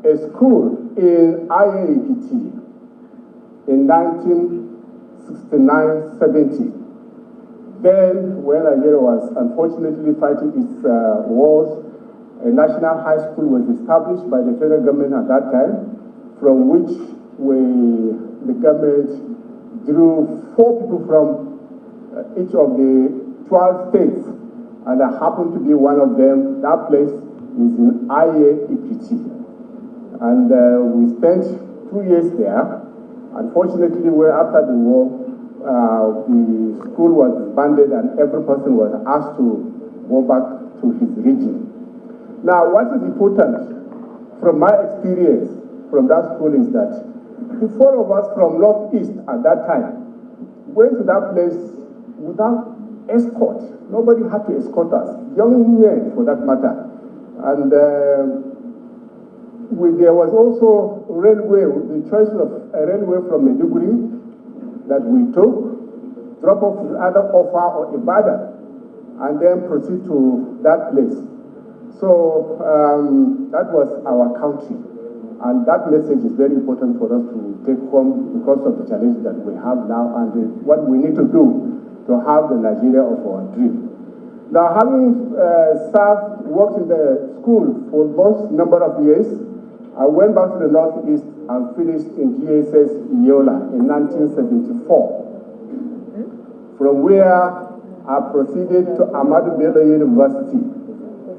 a school in IAEPT in 1969-70. Then, when Nigeria was unfortunately fighting its wars, a national high school was established by the federal government at that time, from which the government drew 4 people from each of the 12 states, and I happened to be one of them. That place is in IAEPT. And we spent 2 years there. Unfortunately, after the war, the school was disbanded and every person was asked to go back to his region. Now, what is important from my experience from that school is that the 4 of us from Northeast at that time went to that place without escort. Nobody had to escort us, young men for that matter. And there was also railway, the choice of a railway from Maiduguri that we took, drop off either Offa or Ibadan, and then proceed to that place. So that was our country. And that message is very important for us to take home because of the challenge that we have now and what we need to do to have the Nigeria of our dream. Now, having worked in the school for those number of years, I went back to the Northeast and finished in GSS Yola in 1974. From where I proceeded to Ahmadu Bello University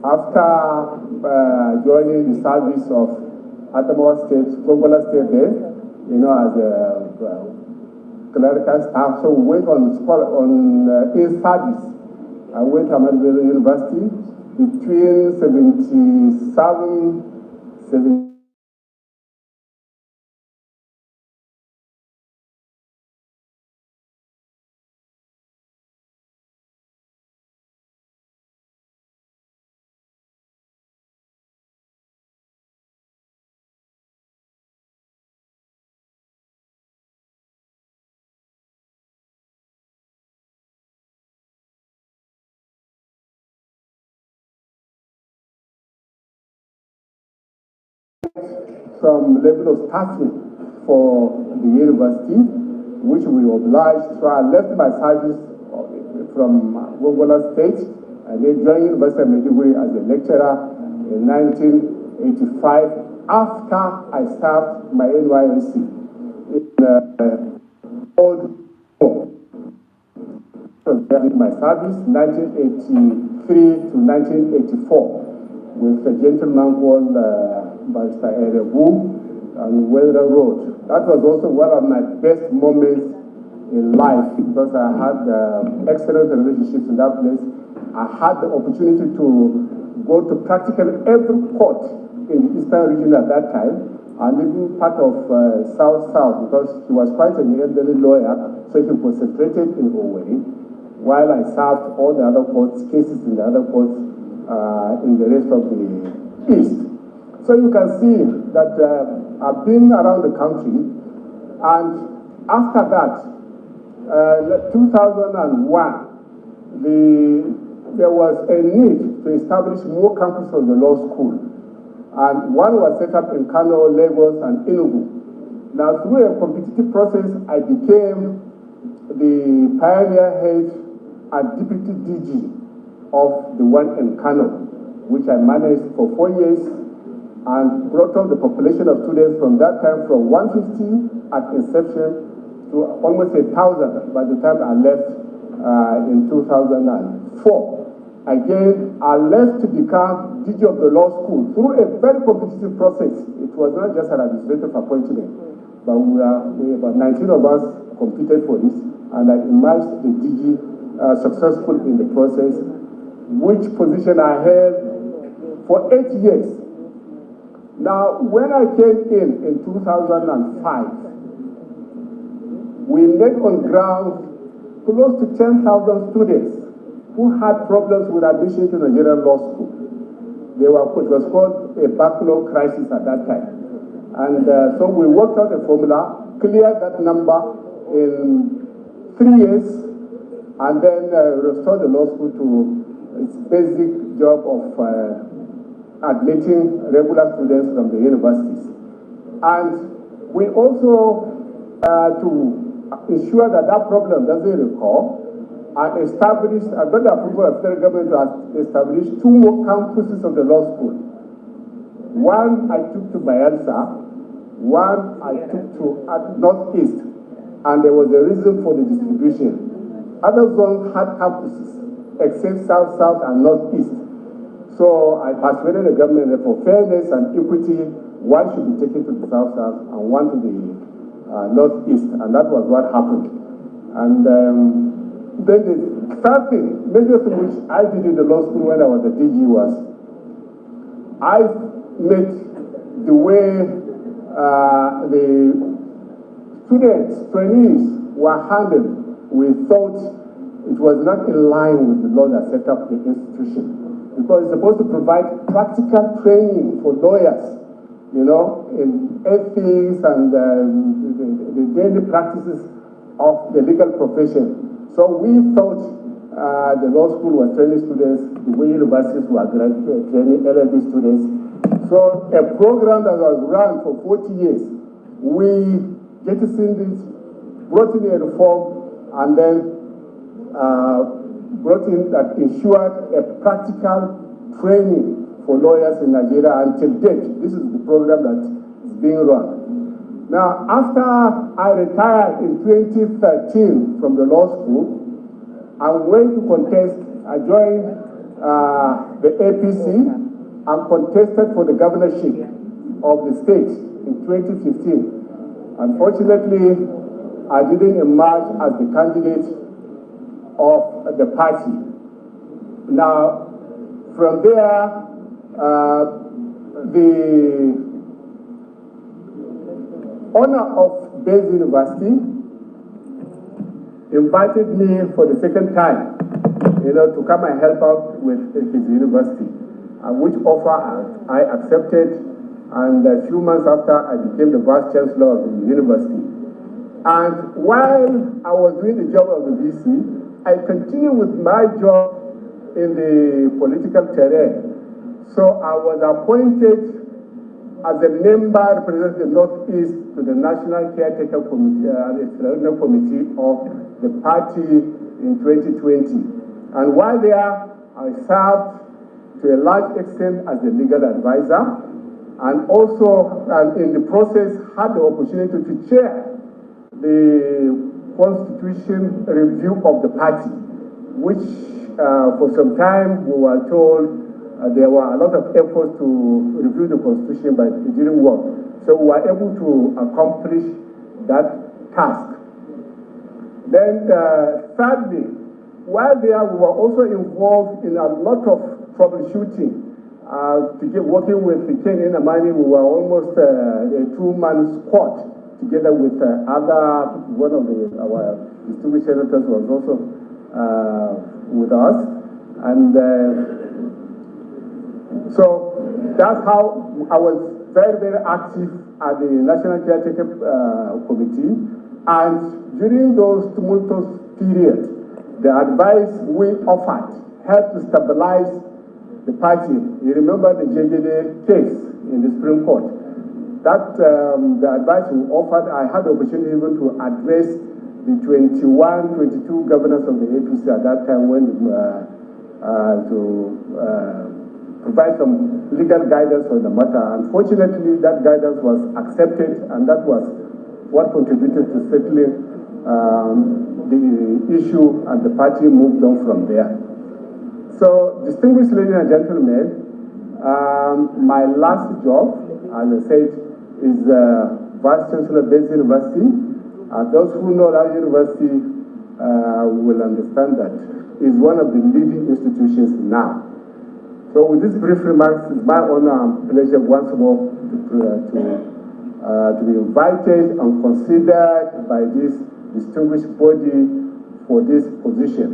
after joining the service of Adamawa State, Gongola State there, as a clerical staff. So we went on in service. I went to Ahmadu Bello University between 77, some level of staffing for the university, which we obliged. So I left my service from Gongola State and then joined University of Maiduguri as a lecturer in 1985 after I served my NYSC in old my service 1983 to 1984 with a gentleman called Barrister Erebu and Weather Road. That was also one of my best moments in life because I had excellent relationships in that place. I had the opportunity to go to practically every port in the eastern region at that time and even part of South because he was quite an elderly lawyer, so he concentrated in Owerri while I served all the other courts, cases in the other courts in the rest of the East. So you can see that I've been around the country, and after that, 2001, there was a need to establish more campuses of the law school, and one was set up in Kano, Lagos, and Enugu. Now, through a competitive process, I became the pioneer head and deputy DG of the one in Kano, which I managed for 4 years and brought up the population of students from that time from 150 at inception to almost 1,000 by the time I left in 2004. Again, I left to become DG of the law school through a very competitive process. It was not just an administrative appointment, but we about 19 of us competed for this, and I emerged the DG successful in the process, which position I held for 8 years. Now, when I came in 2005, we laid on ground close to 10,000 students who had problems with admission to Nigerian law school. It was called a backlog crisis at that time. And so we worked out a formula, cleared that number in 3 years, and then restored the law school to its basic job of admitting regular students from the universities. And we also, to ensure that that problem doesn't recur, I got the approval of the federal government to establish 2 more campuses of the law school. One I took to Bayelsa, one I took to Northeast, and there was a reason for the distribution. Other zones had campuses, except South, South, and Northeast. So I persuaded the government that for fairness and equity, one should be taken to the South, South, and one to the Northeast, and that was what happened. And then the third thing, major thing which I did in the law school when I was at DG was, I made the way the students, trainees were handled. We thought it was not in line with the law that set up the institution, because it's supposed to provide practical training for lawyers, you know, in ethics and the daily practices of the legal profession. So we thought the law school was training students the way universities were training LLB students. So a program that was run for 40 years, we jettisoned it, brought in a reform, and then brought in that ensured a practical training for lawyers in Nigeria until date. This is the program that is being run. Now, after I retired in 2013 from the law school, I went to contest. I joined the APC and contested for the governorship of the state in 2015. Unfortunately, I didn't emerge as the candidate of the party. Now, from there, the owner of Base University invited me for the second time, you know, to come and help out with his university, which offer I accepted, and a few months after I became the Vice Chancellor of the university. And while I was doing the job of the VC, I continued with my job in the political terrain. So I was appointed as a member representing the Northeast to the National Caretaker Committee, Extraordinary Committee of the party in 2020. And while there, I served to a large extent as the legal advisor, and also in the process had the opportunity to chair the Constitution review of the party, which for some time we were told there were a lot of efforts to review the Constitution, but it didn't work. So we were able to accomplish that task. Then thirdly, while there, we were also involved in a lot of troubleshooting. Working with Ken Inamani, we were almost a 2-man squad together with one of our distinguished senators was also with us. And so that's how I was very, very active at the National Caretaker Committee. And during those tumultuous periods, the advice we offered helped to stabilize the party. You remember the JGD case in the Supreme Court. That the advice we offered, I had the opportunity even to address the 22 governors of the APC at that time when to provide some legal guidance on the matter. Unfortunately, that guidance was accepted, and that was what contributed to settling the issue, and the party moved on from there. So, distinguished ladies and gentlemen, my last job, as I said, is Vice Chancellor of Base University. Those who know that university will understand that it's one of the leading institutions now. So with these brief remarks, it's my honor and pleasure once more to be invited and considered by this distinguished body for this position.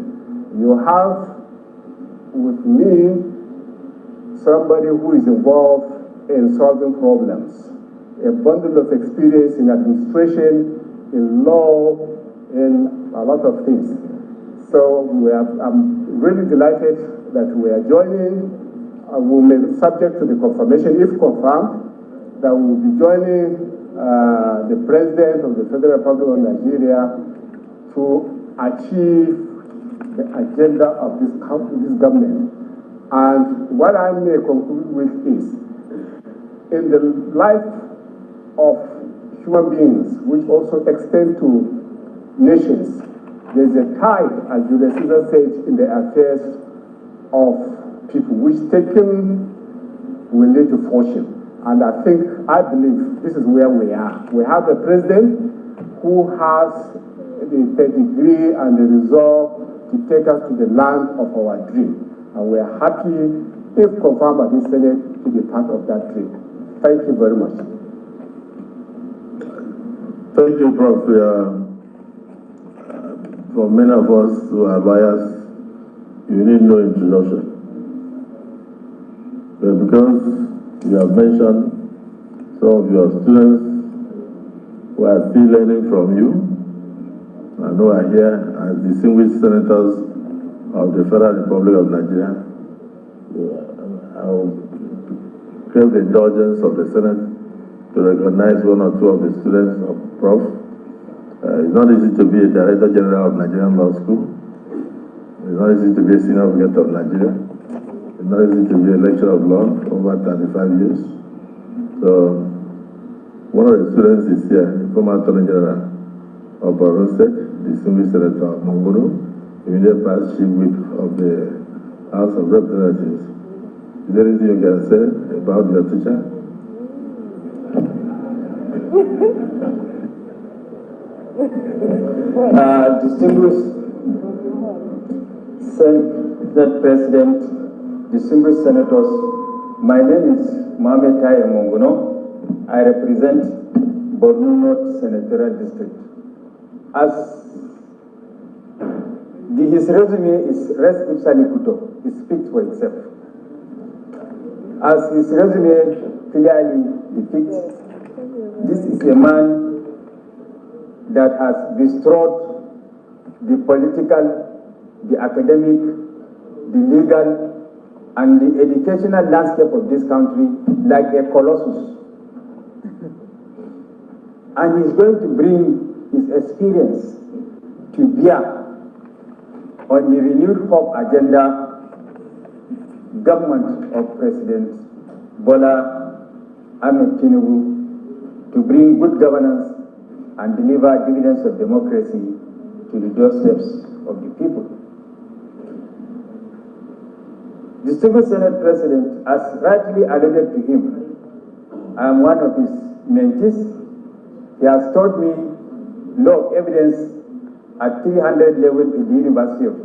You have with me somebody who is involved in solving problems, a bundle of experience in administration, in law, in a lot of things. So I'm really delighted that we are joining we may be subject to the confirmation, if confirmed, that we will be joining the President of the Federal Republic of Nigeria to achieve the agenda of this government. And what I may conclude with is, in the life of human beings, which also extend to nations, there's a tide, as Julius Caesar said, in the affairs of people, which taken will lead to fortune. And I believe this is where we are. We have a president who has the pedigree and the resolve to take us to the land of our dream. And we are happy, if confirmed by the Senate, to be part of that dream. Thank you very much. Thank you, Prof. For many of us who are lawyers, you need no introduction. But because you have mentioned some of your students who are still learning from you, and who are here as distinguished senators of the Federal Republic of Nigeria, I will crave the indulgence of the Senate to recognize one or two of the students of Prof. It's not easy to be a Director General of Nigerian Law School. It's not easy to be a Senior Advocate of Nigeria. It's not easy to be a lecturer of law over 35 years. So, one of the students is here, the former Attorney General of Borno State, distinguished Senator Mongoro, immediate past Chief Whip of the House of Representatives. Is there anything you can say about your teacher? Distinguished Senate President, distinguished senators, my name is MONETIZED Mongono. I represent Borno North Senatorial District. As his resume is res ipsa loquitur, it speaks for itself. As his resume clearly depicts, this is a man that has destroyed the political, the academic, the legal, and the educational landscape of this country like a colossus. And he's going to bring his experience to bear on the renewed hope agenda government of President Bola Ahmed Tinubu to bring good governance and deliver dividends of democracy to the doorsteps of the people. Distinguished Senate President, as rightly alluded to him, I am one of his mentees. He has taught me law of evidence at 300 level in the University of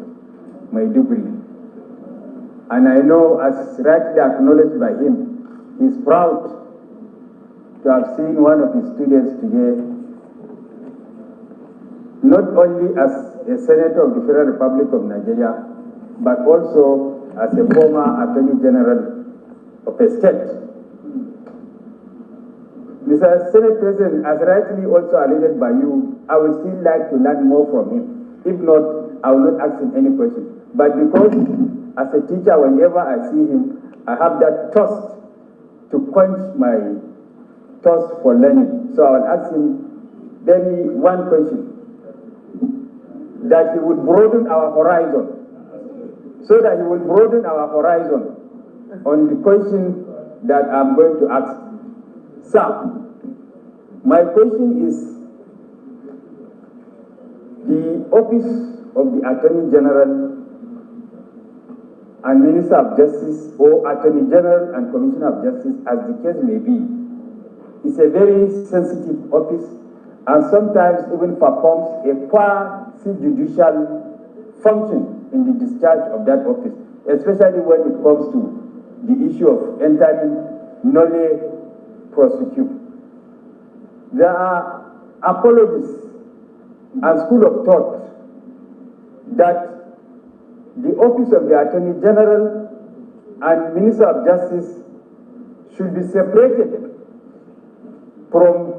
Maiduguri. And I know, as rightly acknowledged by him, he is proud to have seen one of his students today, not only as a senator of the Federal Republic of Nigeria, but also as a former Attorney General of a state. Mr. Senate President, as rightly also alluded by you, I would still like to learn more from him. If not, I will not ask him any question. But because as a teacher, whenever I see him, I have that thirst to quench my thirst for learning. So I will ask him maybe one question, that he would broaden our horizon, so that he will broaden our horizon on the question that I'm going to ask. Sir, my question is, the Office of the Attorney General and Minister of Justice, or Attorney General and Commissioner of Justice, as the case may be, is a very sensitive office and sometimes even performs a quasi-judicial function in the discharge of that office, especially when it comes to the issue of entering nolle prosecute. There are apologists and school of thought that the Office of the Attorney General and Minister of Justice should be separated from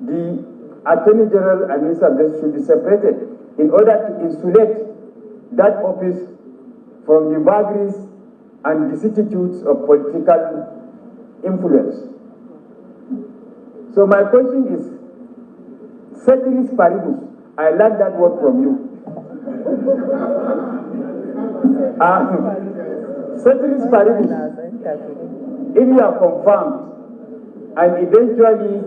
the Attorney General and Minister of Justice should be separated in order to insulate that office from the vagaries and vicissitudes of political influence. So my question is, ceteris paribus, I learned that word from you. Ceteris paribus, if you are confirmed and eventually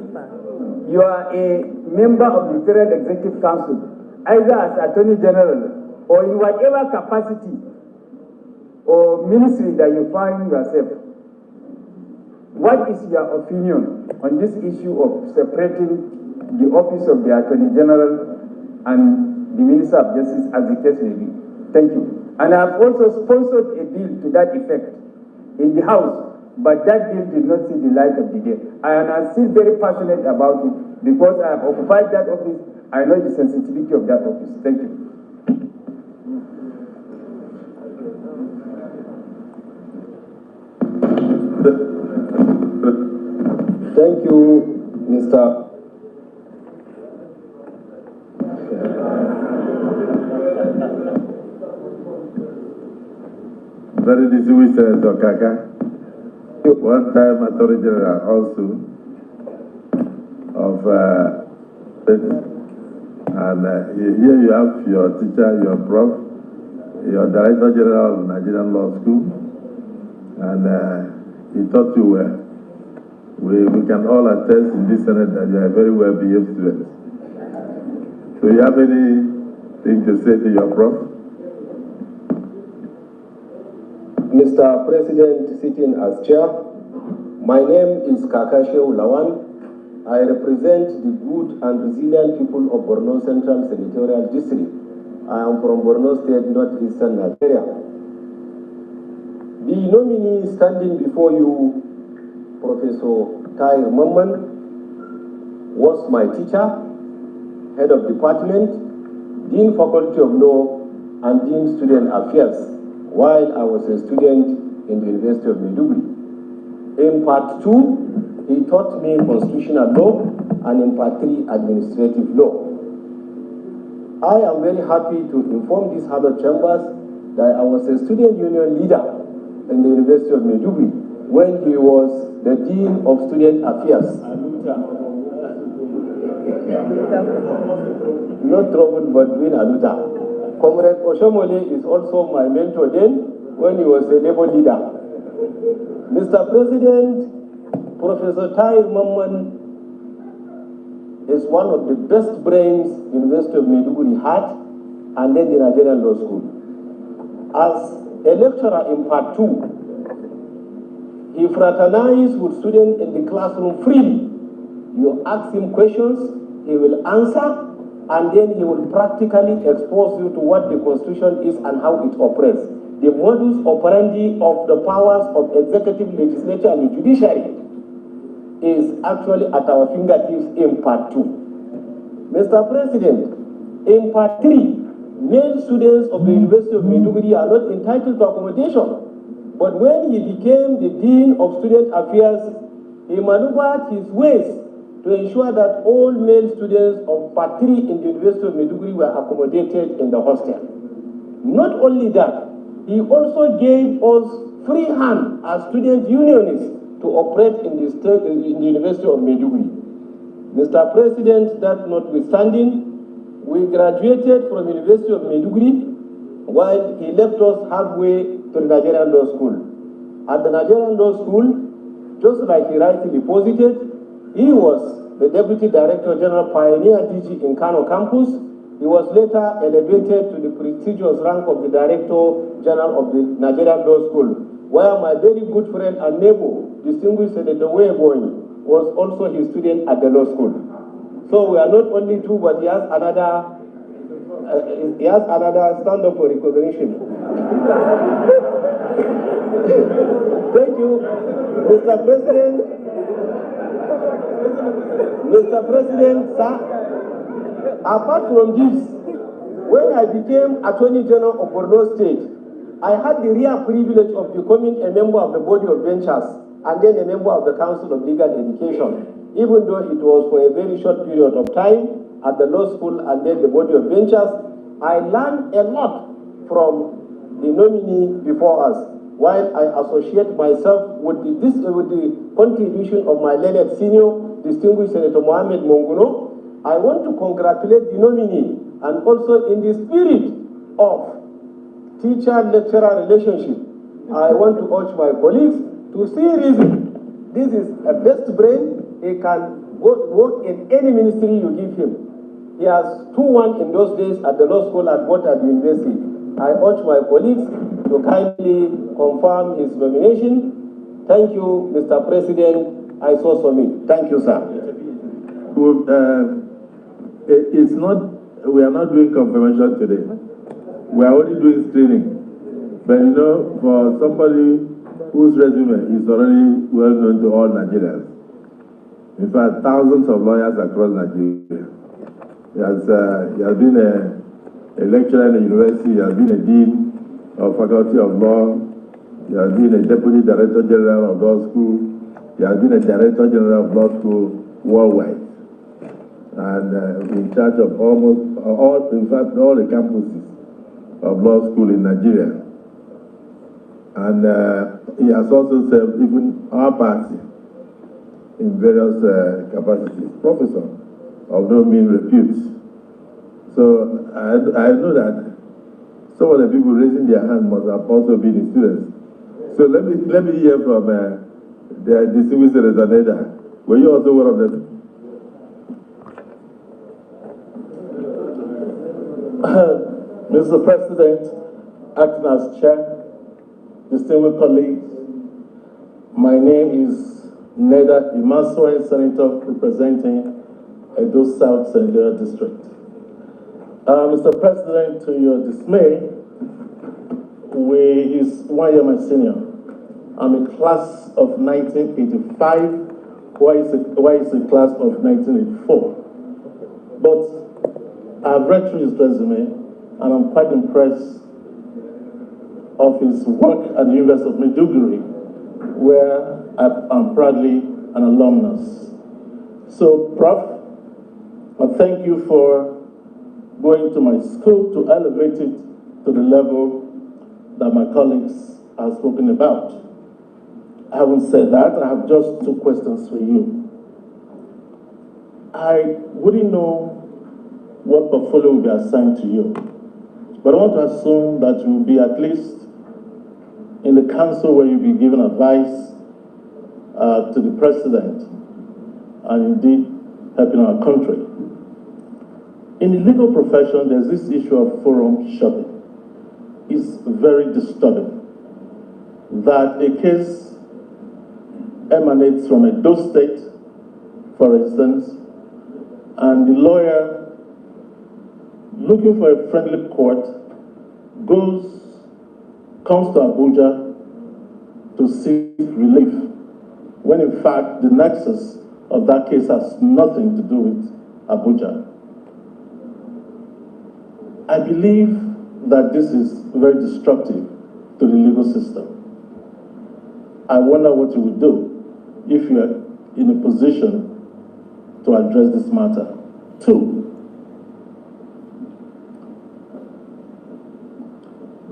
you are a member of the Federal Executive Council, either as Attorney General or in whatever capacity or ministry that you find yourself, what is your opinion on this issue of separating the office of the Attorney General and the Minister of Justice, as the case may be? Thank you. And I have also sponsored a bill to that effect in the House, but that bill did not see the light of the day. And I'm still very passionate about it because I have occupied that office. I know the sensitivity of that office. Thank you. Thank you, Mr. Very distinguished Senator Kaka, one-time Attorney General also of and here you have your teacher, your prof, your Director General of Nigerian Law School, and he taught you well. We can all attest in this Senate that you are a very well-behaved student. So you have anything to say to your prof? Mr. President, sitting as chair, my name is Kakashew Lawan. I represent the good and resilient people of Borno Central Senatorial District. I am from Borno State, northeastern Nigeria. The nominee standing before you, Professor Tahir Mamman, was my teacher, head of department, Dean Faculty of Law, and Dean Student Affairs, while I was a student in the University of Maiduguri. In part 2, he taught me constitutional law, and in part 3, administrative law. I am very happy to inform these Harvard chambers that I was a student union leader in the University of Maiduguri when he was the Dean of Student Affairs. Not trouble, but doing Aluta. Comrade Oshomole is also my mentor then, when he was a labor leader. Mr. President, Professor Tahir Mamman is one of the best brains the University of Maiduguri had, and then the Nigerian Law School. As a lecturer in part 2, he fraternized with students in the classroom freely. You ask him questions, he will answer, and then he will practically expose you to what the Constitution is and how it operates. The modus operandi of the powers of executive, legislature, and the judiciary is actually at our fingertips in part 2. Mr. President, in part 3, male students of the University of Maiduguri are not entitled to accommodation. But when he became the Dean of Student Affairs, he maneuvered his ways to ensure that all male students of part 3 in the University of Maiduguri were accommodated in the hostel. Not only that, he also gave us free hand as student unionists to operate in the University of Maiduguri. Mr. President, that notwithstanding, we graduated from the University of Maiduguri while he left us halfway to the Nigerian Law School. At the Nigerian Law School, just like he rightly posited, he was the Deputy Director General Pioneer DG in Kano campus. He was later elevated to the prestigious rank of the Director General of the Nigerian Law School, where my very good friend and neighbor, distinguished Senator Weboy, was also his student at the law school. So we are not only two, but he has another stand up for recognition. Thank you, Mr. President. Mr. President, sir, apart from this, when I became Attorney General of Borno State, I had the rare privilege of becoming a member of the Body of Benchers and then a member of the Council of Legal Education, even though it was for a very short period of time at the law school and then the Body of Benchers. I learned a lot from the nominee before us. while I associate myself with the contribution of my learned senior, distinguished Senator Mohammed Monguno, I want to congratulate the nominee, and also in the spirit of teacher-lecturer relationship, I want to urge my colleagues to see reason. This is a best brain. He can work in any ministry you give him. He has 2-1 in those days at the law school and both at the university. I urge my colleagues to kindly confirm his nomination. Thank you, Mr. President. I so submit. Thank you, sir. We are not doing confirmation today. We are only doing screening. But you know, for somebody whose resume is already well known to all Nigerians, in fact, thousands of lawyers across Nigeria. He has been a lecturer in the university, he has been a dean of faculty of law, he has been a deputy director general of law school, he has been a director general of law school worldwide, and in charge of almost all, in fact, all the campuses of law school in Nigeria. And he has also served even our party in various capacities, professor of no mean repute. So I know that some of the people raising their hand must have also been the students. So let me hear from the distinguished Senator Neda. Were you also one of them? Mr. President, acting as chair, distinguished colleagues, my name is Neda Imaswe, Senator representing Edo South Senatorial District. Mr. President, to your dismay, he's 1 year my senior. I'm a class of 1985, why is a class of 1984? But I've read through his resume, and I'm quite impressed of his work at the University of Maiduguri, where I'm proudly an alumnus. So, Prof, I thank you for going to my school to elevate it to the level that my colleagues have spoken about. Having said that, I have just 2 questions for you. I wouldn't know what portfolio will be assigned to you, but I want to assume that you will be at least in the council where you'll be giving advice to the president and indeed helping our country. In the legal profession, there's this issue of forum shopping. It's very disturbing that a case emanates from a Edo state, for instance, and the lawyer looking for a friendly court comes to Abuja to seek relief, when in fact the nexus of that case has nothing to do with Abuja. I believe that this is very destructive to the legal system. I wonder what you would do if you are in a position to address this matter. 2,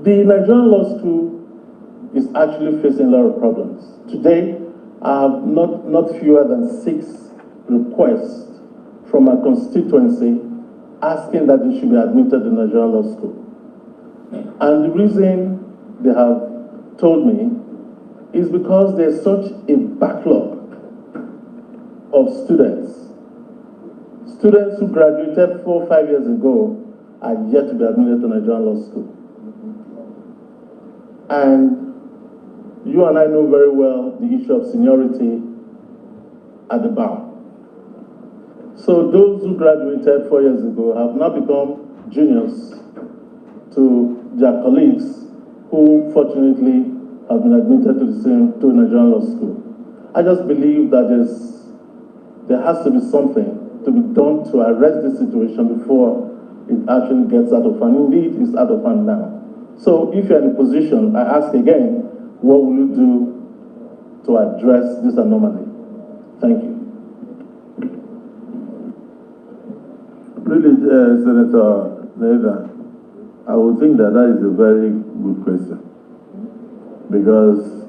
the Nigerian law school is actually facing a lot of problems. Today, I have not fewer than 6 requests from my constituency asking that they should be admitted to Nigerian law school. And the reason they have told me is because there's such a backlog of students. Students who graduated 4 or 5 years ago are yet to be admitted to Nigerian law school. And you and I know very well the issue of seniority at the bar. So those who graduated 4 years ago have now become juniors to their colleagues who fortunately have been admitted to Nigerian law school. I just believe that there has to be something to be done to arrest this situation before it actually gets out of hand. Indeed, it's out of hand now. So if you're in a position, I ask again, what will you do to address this anomaly? Thank you. Really, Senator Neda, I would think that is a very good question. because,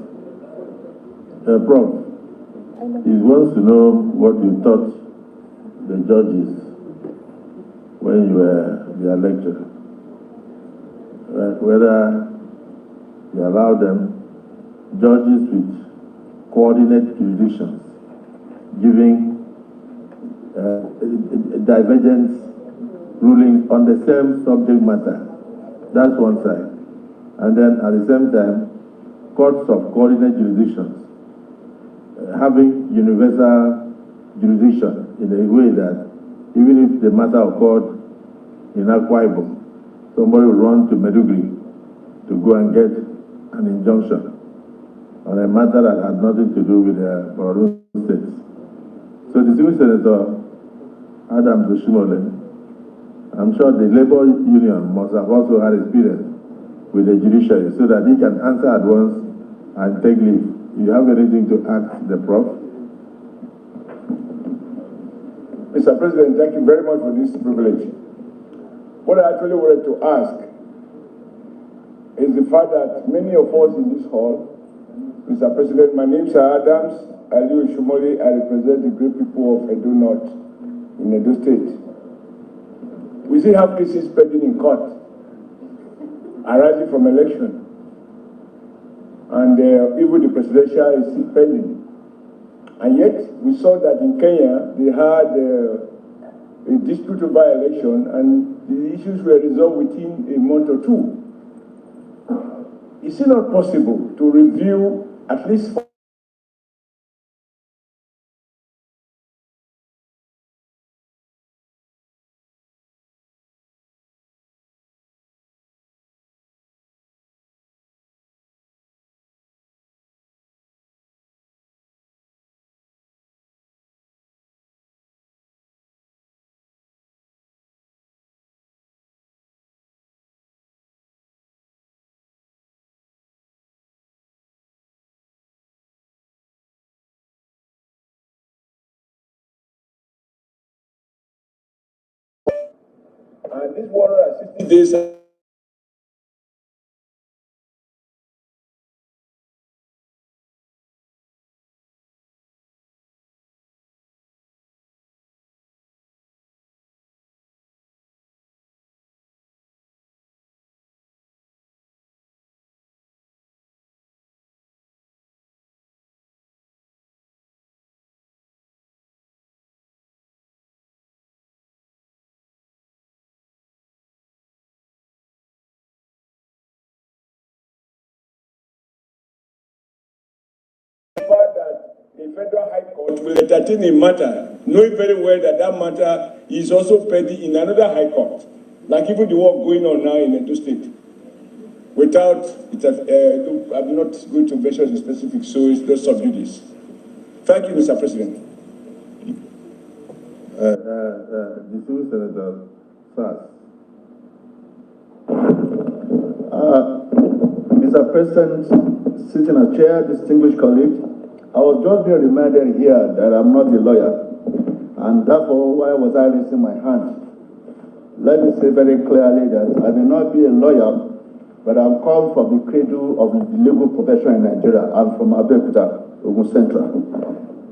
Prof, he wants to know what you taught the judges when you were their lecturer. Whether you allow them judges with coordinate jurisdictions, giving divergent rulings on the same subject matter. That's one side. And then at the same time, courts of coordinate jurisdictions, having universal jurisdiction in a way that even if the matter occurred in Akwa Ibom, somebody will run to Meduguri to go and get an injunction on a matter that had nothing to do with the Borno states. So the Civil Senator, Adam Dushimole, I'm sure the labor union must have also had experience with the judiciary so that he can answer at once and take leave. You have anything to ask the Prof? Mr. President, thank you very much for this privilege. What I actually wanted to ask is the fact that many of us in this hall, Mr. President, my name is Adams Aliu Shumoli. I represent the great people of Edo North in Edo State. We still have cases pending in court arising from election. And even the presidential is still pending. And yet, we saw that in Kenya, they had a dispute over election, and the issues were resolved within a month or two. Is it not possible to review at least and this 160 days that the Federal High Court will entertain a matter, knowing very well that that matter is also pending in another High Court, like even the one going on now in Edo State. Without it, I'm not going to mention the specifics, so it's just sub judice. Thank you, Mr. President. The Civil Senator, sir. Mr. President, sitting as chair, distinguished colleague, I was just being reminded here that I'm not a lawyer, and therefore, why was I raising my hand? Let me say very clearly that I may not be a lawyer, but I'm called from the cradle of the legal profession in Nigeria. I'm from Abeokuta, Ogun Central,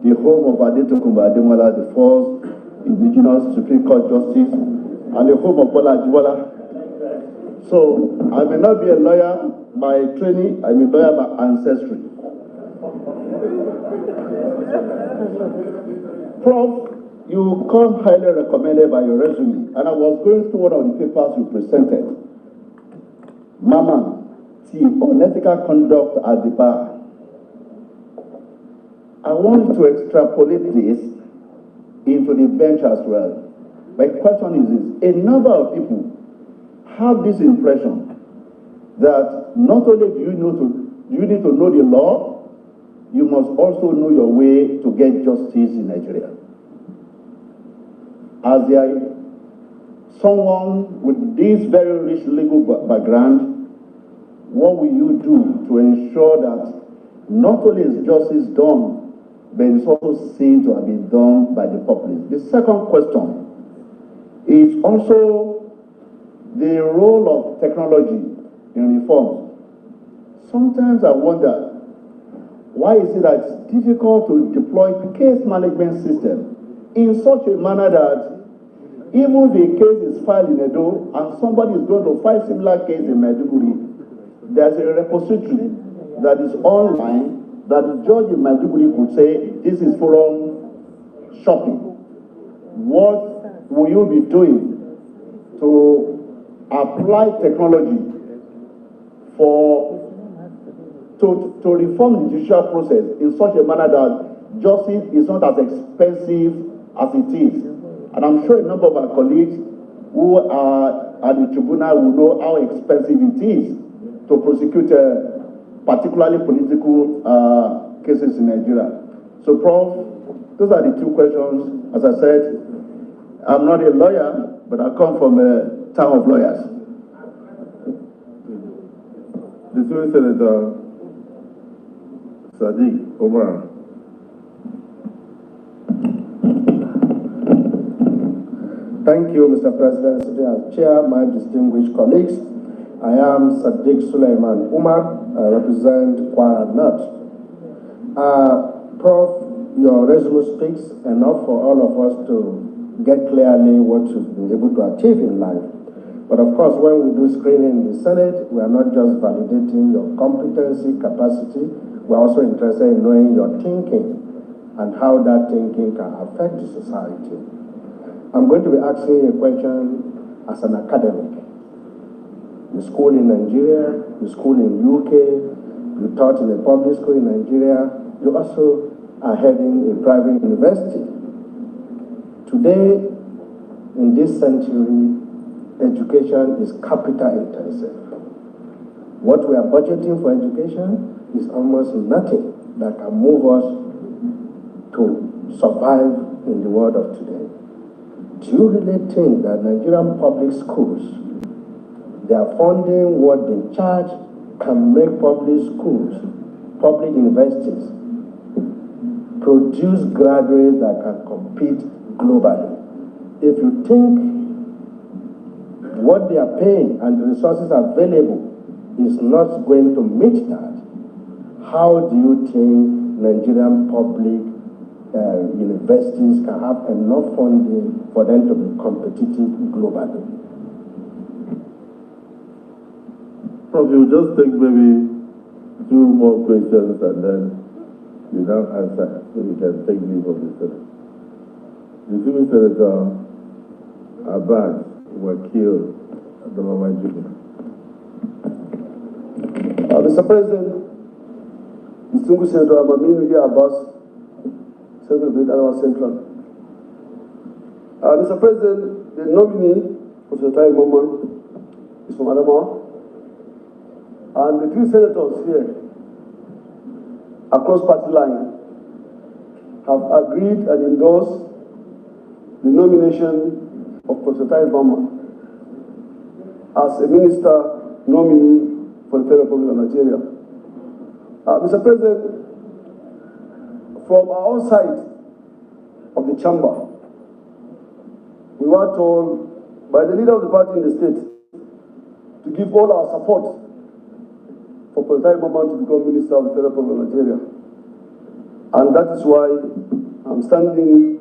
the home of Adetokunbo Ademola, the first indigenous Supreme Court justice, and the home of Bola Ajibola. So, I may not be a lawyer by training, I'm a lawyer by ancestry. Prof, you come highly recommended by your resume, and I was going through one of the papers you presented. Mama, the unethical conduct at the bar. I want to extrapolate this into the bench as well. My question is this: a number of people have this impression that not only do you need to know the law, you must also know your way to get justice in Nigeria. As someone with this very rich legal background, what will you do to ensure that not only is justice done, but it's also seen to have been done by the populace? The second question is also the role of technology in reforms. sometimes I wonder, why is it that it's difficult to deploy case management system in such a manner that even the case is filed in Edo and somebody is going to file similar case in Maiduguri, there's a repository that is online that the judge in Maiduguri could say, this is forum shopping. What will you be doing to apply technology to reform the judicial process in such a manner that justice is not as expensive as it is? And I'm sure a number of our colleagues who are at the tribunal will know how expensive it is to prosecute particularly political cases in Nigeria. So, Prof, those are the two questions. As I said, I'm not a lawyer, but I come from a town of lawyers. Distinguished Senator Sadiq Omar. Thank you, Mr. President. Chair, my distinguished colleagues, I am Sadiq Suleiman Umar. I represent Kwara North. Prof, your resume speaks enough for all of us to get clearly what you've been able to achieve in life. But of course, when we do screening in the Senate, we are not just validating your competency, capacity, we're also interested in knowing your thinking and how that thinking can affect the society. I'm going to be asking a question as an academic. You school in Nigeria, you school in UK, you taught in a public school in Nigeria, you also are heading a private university. Today, in this century, education is capital intensive. What we are budgeting for education is almost nothing that can move us to survive in the world of today. Do you really think that Nigerian public schools, their funding, what they charge, can make public schools, public universities, produce graduates that can compete globally? If you think what they are paying and the resources available is not going to meet that, how do you think Nigerian public universities can have enough funding for them to be competitive globally? Prof, you just take maybe 2 more questions and then you now answer, so you can take leave of the Senate. The civil Senator Abbas were killed at the moment. Mr. President, distinguished Senator Amaminu Abbas, Senator of Adamawa Central. Mr. President, the nominee of the time moment is from Adamawa, and the 3 senators here, across party line, have agreed and endorsed the nomination of Professor Taye Bama as a minister nominee for the Federal Republic of Nigeria. Mr. President, from our own side of the chamber, we were told by the leader of the party in the state to give all our support for Professor Taye Bama to become Minister of the Federal Republic of Nigeria. And that is why I'm standing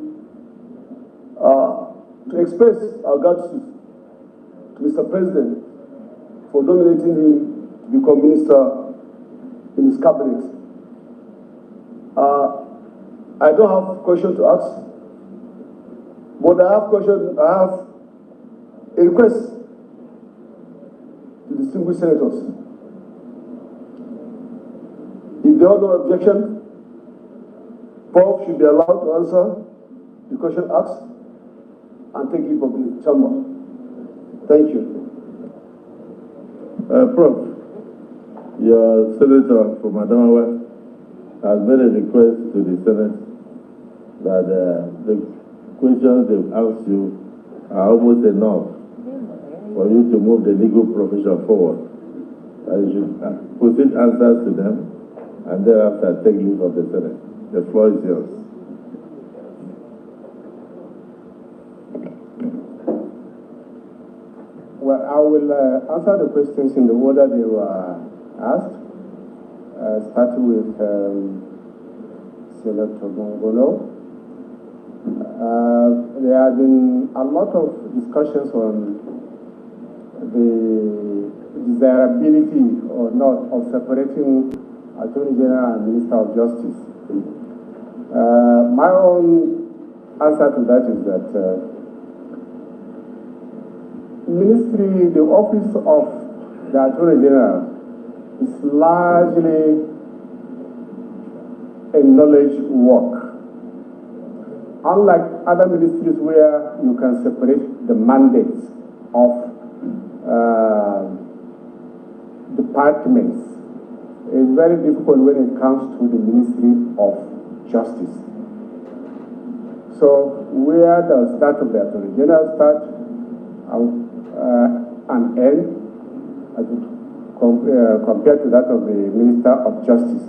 to express our gratitude to Mr. President for nominating him to become Minister in his cabinet. I don't have a question to ask, but I have a request to distinguished senators. If there are no objection, Prof should be allowed to answer the question asked and take leave of the chamber. Thank you. Prof, your senator from Adamawa has made a request to the Senate that the questions they've asked you are almost enough for you to move the legal profession forward. You should proceed answers to them and thereafter take leave of the Senate. The floor is yours. Well, I will answer the questions in the order they were asked. starting with Senator Mongolo. There have been a lot of discussions on the desirability or not of separating Attorney General and Minister of Justice. My own answer to that is that the office of the Attorney General is largely a knowledge work. Unlike other ministries where you can separate the mandates of departments, it's very difficult when it comes to the Ministry of Justice. So where the start of the Attorney General start and end, compared to that of the Minister of Justice.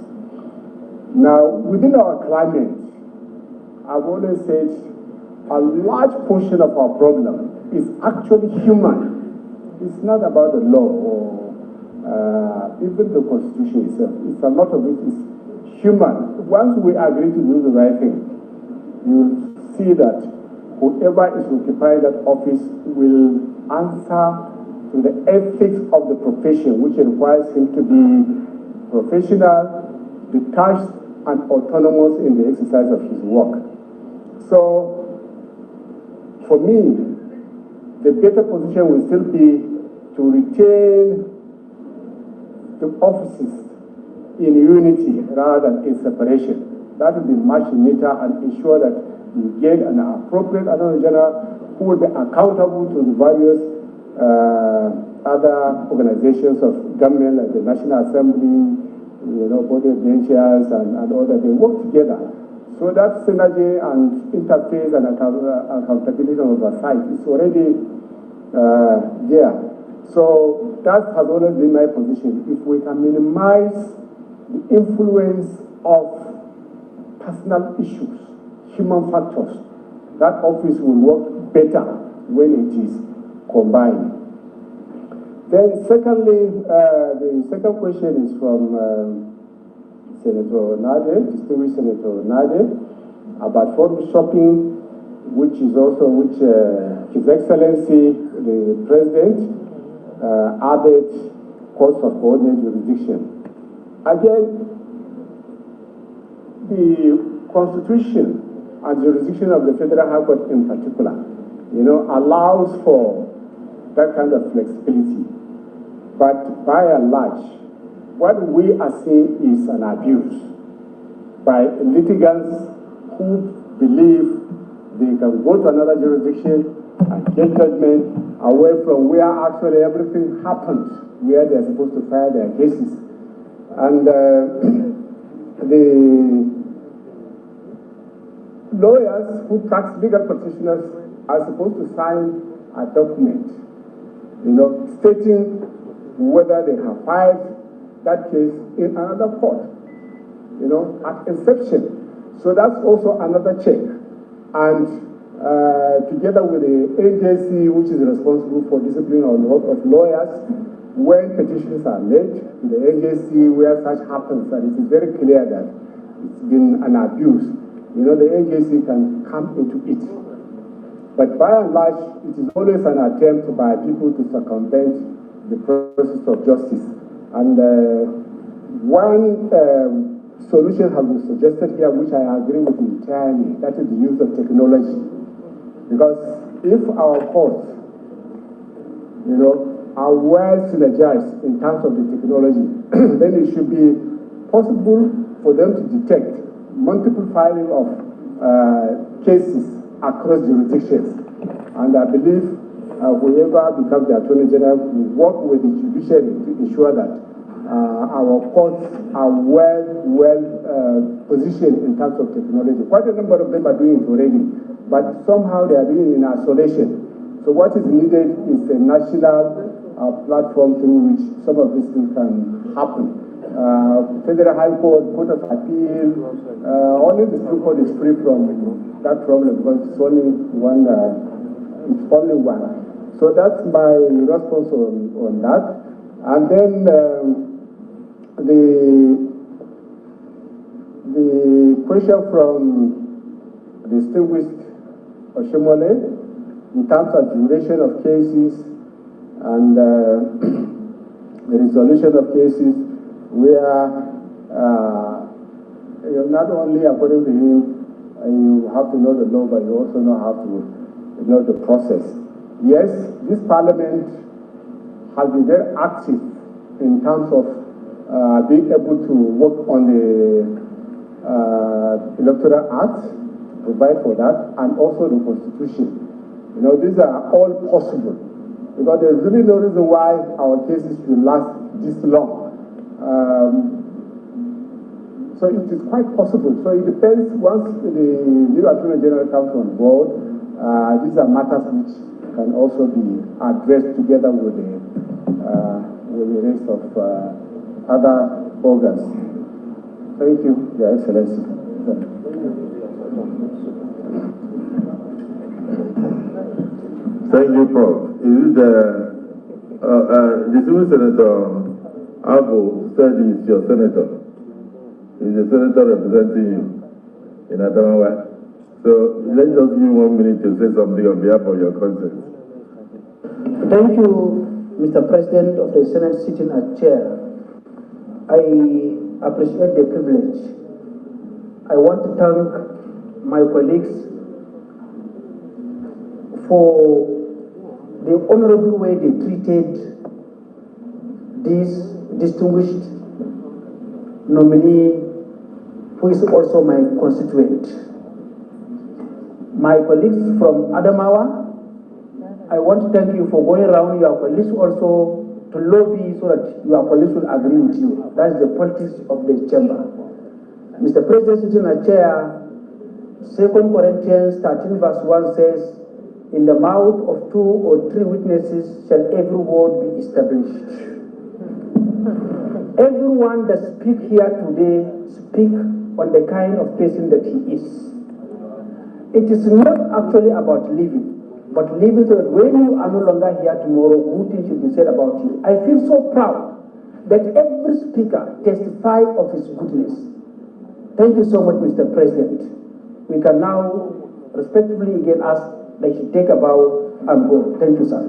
Now, within our climate, I've always said a large portion of our problem is actually human. It's not about the law or even the Constitution itself. It's a lot of it is human. Once we agree to do the right thing, you'll see that whoever is occupying that office will answer to the ethics of the profession, which requires him to be professional, detached, and autonomous in the exercise of his work. So, for me, the better position will still be to retain the offices in unity rather than in separation. That will be much neater and ensure that you get an appropriate Attorney General who will be accountable to the various other organizations of government like the National Assembly, both the benches and all that. They work together. So that synergy and interface and accountability and oversight is already there. So that has always been my position. If we can minimize the influence of personal issues, human factors, that office will work better when it is combined. Then secondly, the second question is from Senator Nade, distinguished Senator Nade, about forum shopping, which His Excellency, the President, added courts of coordinated jurisdiction. Again, the Constitution and jurisdiction of the Federal High Court in particular, allows for that kind of flexibility. But by and large, what we are seeing is an abuse by litigants who believe they can go to another jurisdiction and get judgment away from where actually everything happened, where they're supposed to file their cases. And the lawyers who practice legal practitioners are supposed to sign a document, stating whether they have filed that case in another court, at inception. So that's also another check. And together with the agency which is responsible for discipline of lawyers, when petitions are made to the agency where such happens, and it is very clear that it's been an abuse, the agency can come into it. But by and large, it is always an attempt by people to circumvent the process of justice. And one solution has been suggested here, which I agree with entirely, that is the use of technology. Because if our courts, are well synergized in terms of the technology, then it should be possible for them to detect multiple filing of cases across jurisdictions. And I believe whoever becomes the Attorney General will work with the judiciary to ensure that our courts are well positioned in terms of technology. Quite a number of them are doing it already, but somehow they are doing it in isolation. So what is needed is a national platform through which some of these things can happen. Federal High Court, Court of Appeal, only the Supreme Court is free from that problem because it's only one. So that's my response on that. And then the The question from distinguished Oshomole in terms of duration of cases and the resolution of cases where not only according to him, you have to know the law, but you also have to know the process. Yes, this parliament has been very active in terms of being able to work on the Electoral Act, provide for that, and also the Constitution. These are all possible because there's really no reason why our cases should last this long. So it is quite possible. So it depends. Once the new Attorney General comes on board, these are matters which can also be addressed together with the rest of other organs. Thank you, Your Excellency. Thank you, Prof. Is it the civil senator Abu said he's your senator? He's a senator representing you in Adamawa. So let's just give you 1 minute to say something on behalf of your conscience. Thank you, Mr. President of the Senate sitting as chair. I appreciate the privilege. I want to thank my colleagues for the honorable way they treated this distinguished nominee who is also my constituent. My colleagues from Adamawa, I want to thank you for going around your colleagues also to lobby so that your colleagues will agree with you. That is the politics of the chamber. Mr. President, sitting as chair, 2 Corinthians 13 verse 1 says, in the mouth of 2 or 3 witnesses shall every word be established. Everyone that speaks here today speak on the kind of person that he is. It is not actually about living, but living so that when you are no longer here tomorrow, good things should be said about you. I feel so proud that every speaker testifies of his goodness. Thank you so much, Mr. President. We can now respectively again ask that you take a bow and go. Thank you, sir.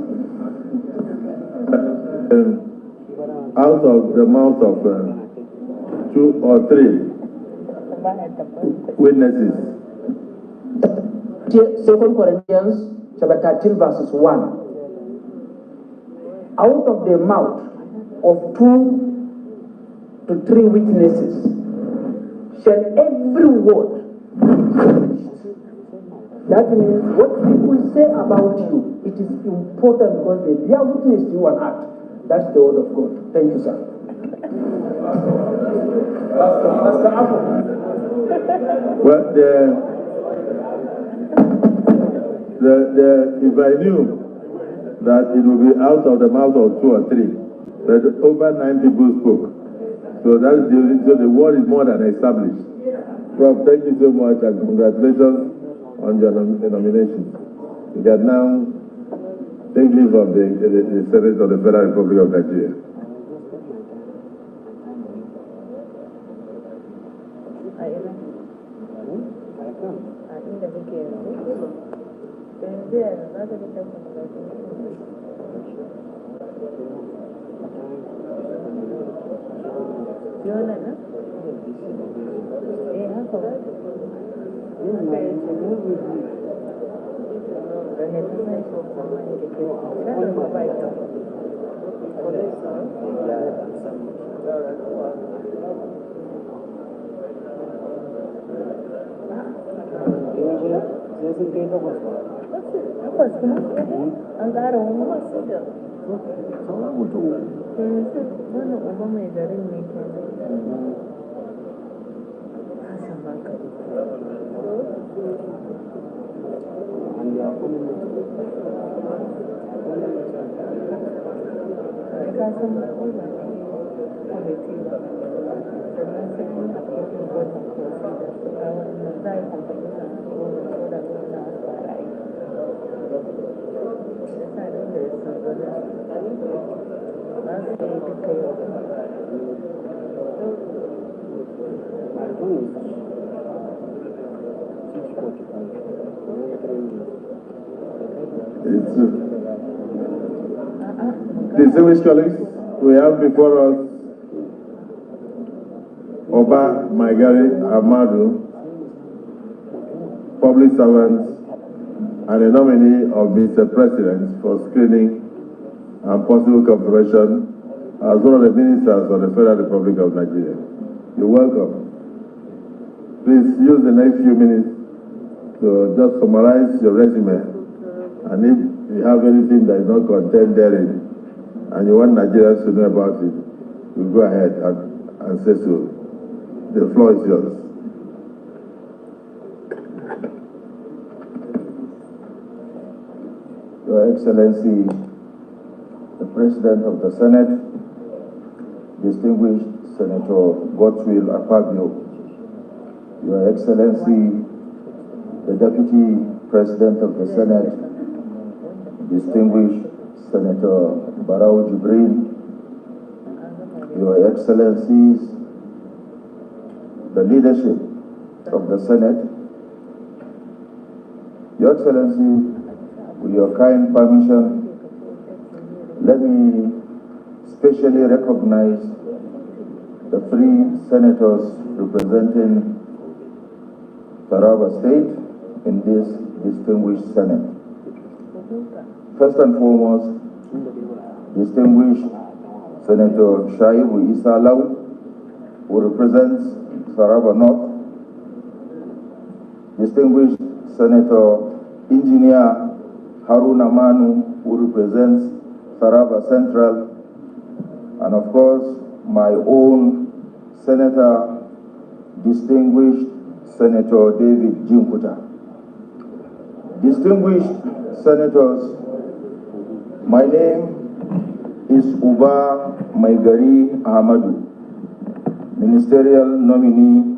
Out of the mouth of 2 or 3 witnesses. 2 Corinthians chapter 13 verses 1. Out of the mouth of 2 to 3 witnesses shall every word be established. That means what people say about you, it is important because they bear witness to you and act. That's the word of God. Thank you, sir. Well, if I knew that it would be out of the mouth of 2 or 3, but over 9 people spoke. So that's the word is more than established. Prof, thank you so much and congratulations on your nomination. You can now take leave of the Senate of the Federal Republic of Nigeria. Distinguished colleagues, we have before us Oba Maigari Amadu, public servant and a nominee of Mr. President for screening and possible confirmation as one of the ministers of the Federal Republic of Nigeria. You're welcome. Please use the next few minutes to just summarize your resume, and if you have anything that is not contained therein and you want Nigerians to know about it, you go ahead and say so. The floor is yours. Your Excellency, the President of the Senate, distinguished Senator Godswill Akpabio, Your Excellency, the Deputy President of the Senate, distinguished Senator Barau Jibril, Your Excellencies, the leadership of the Senate, Your Excellency, with your kind permission, let me specially recognize the 3 senators representing Taraba State in this distinguished Senate. First and foremost, distinguished Senator Shaibu Issa Law, who represents Taraba North, distinguished Senator Engineer Haruna Manu, who represents Taraba Central, and of course, my own Senator, distinguished Senator David Jinkuta. Distinguished Senators, my name is Uba Maigari Ahmadu, Ministerial Nominee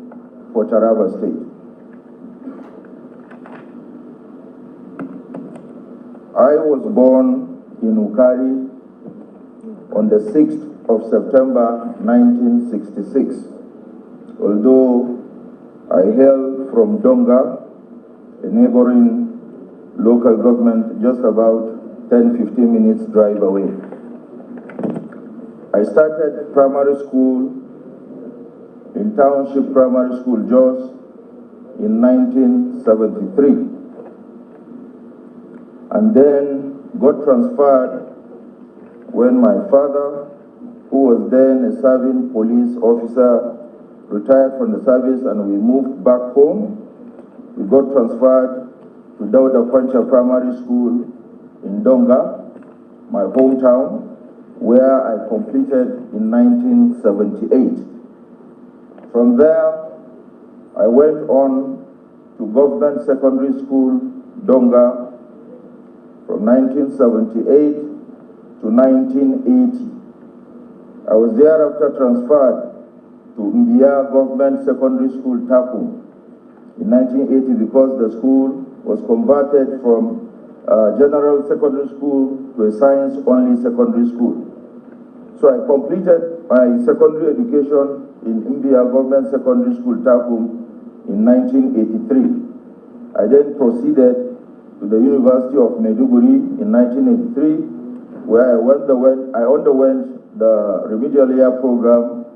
for Taraba State. I was born in Ukari on the 6th of September 1966, although I hail from Donga, a neighboring local government just about 10-15 minutes drive away. I started primary school in Township Primary School, Jos, in 1973. And then got transferred when my father, who was then a serving police officer, retired from the service and we moved back home. We got transferred to Dauda Pancha Primary School in Donga, my hometown, where I completed in 1978. From there, I went on to Government Secondary School, Donga, from 1978 to 1980. I was thereafter transferred to Mbia Government Secondary School, Takum, in 1980 because the school was converted from general secondary school to a science-only secondary school. So I completed my secondary education in Mbia Government Secondary School, Takum, in 1983. I then proceeded to the University of Maiduguri in 1983, where I underwent the remedial year program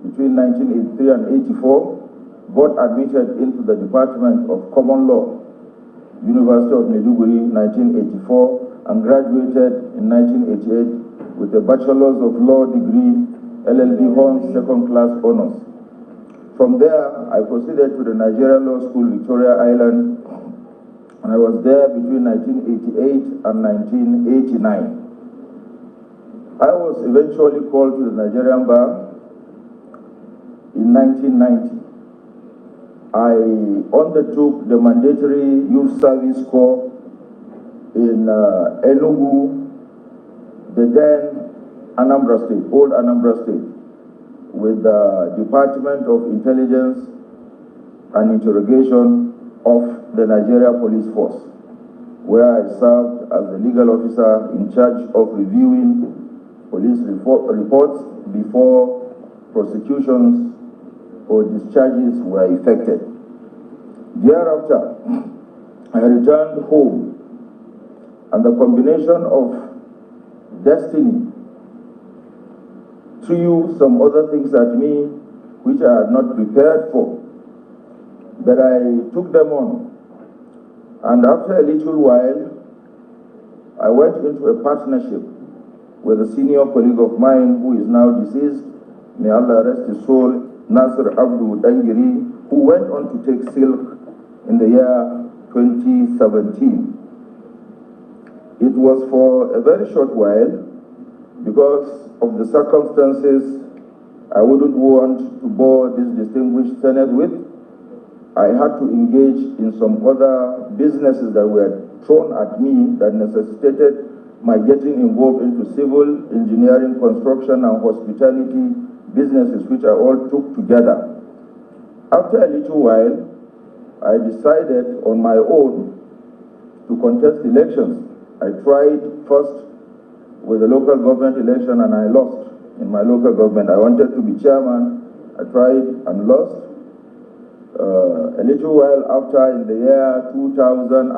between 1983 and 84, got admitted into the Department of Common Law, University of Maiduguri in 1984, and graduated in 1988 with a Bachelor's of Law degree, LLB Honors Second Class Honors. From there, I proceeded to the Nigerian Law School, Victoria Island, and I was there between 1988 and 1989. I was eventually called to the Nigerian Bar in 1990. I undertook the mandatory youth service corps in Enugu, the then Anambra State, old Anambra State, with the Department of Intelligence and Interrogation of the Nigeria Police Force, where I served as the legal officer in charge of reviewing police reports before prosecutions or discharges were effected. Thereafter, I returned home, and the combination of destiny threw some other things at me which I had not prepared for, but I took them on. And after a little while, I went into a partnership with a senior colleague of mine who is now deceased, may Allah rest his soul, Nasir Abdul Dangiri, who went on to take silk in the year 2017. It was for a very short while because of the circumstances I wouldn't want to bore this distinguished Senate with. I had to engage in some other businesses that were thrown at me that necessitated my getting involved into civil engineering, construction, and hospitality businesses, which I all took together. After a little while, I decided on my own to contest elections. I tried first with the local government election and I lost in my local government. I wanted to be chairman. I tried and lost. A little while after, in the year 2002,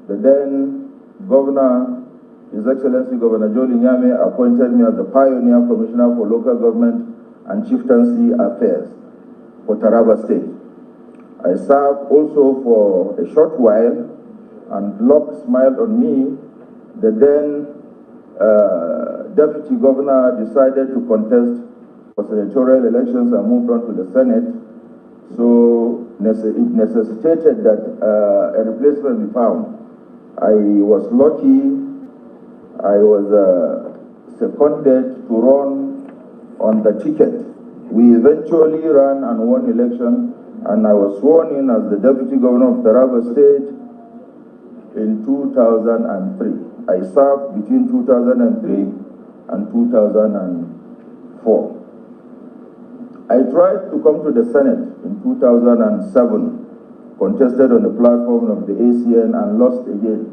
the then governor, His Excellency Governor Joe Nyame, appointed me as the Pioneer Commissioner for Local Government and Chieftaincy Affairs for Taraba State. I served also for a short while, and luck smiled on me. The then Deputy Governor decided to contest for senatorial elections and moved on to the Senate. So it necessitated that a replacement be found. I was lucky. I was seconded to run on the ticket. We eventually ran and won election, and I was sworn in as the Deputy Governor of Taraba State in 2003. I served between 2003 and 2004. I tried to come to the Senate in 2007, contested on the platform of the ACN and lost again.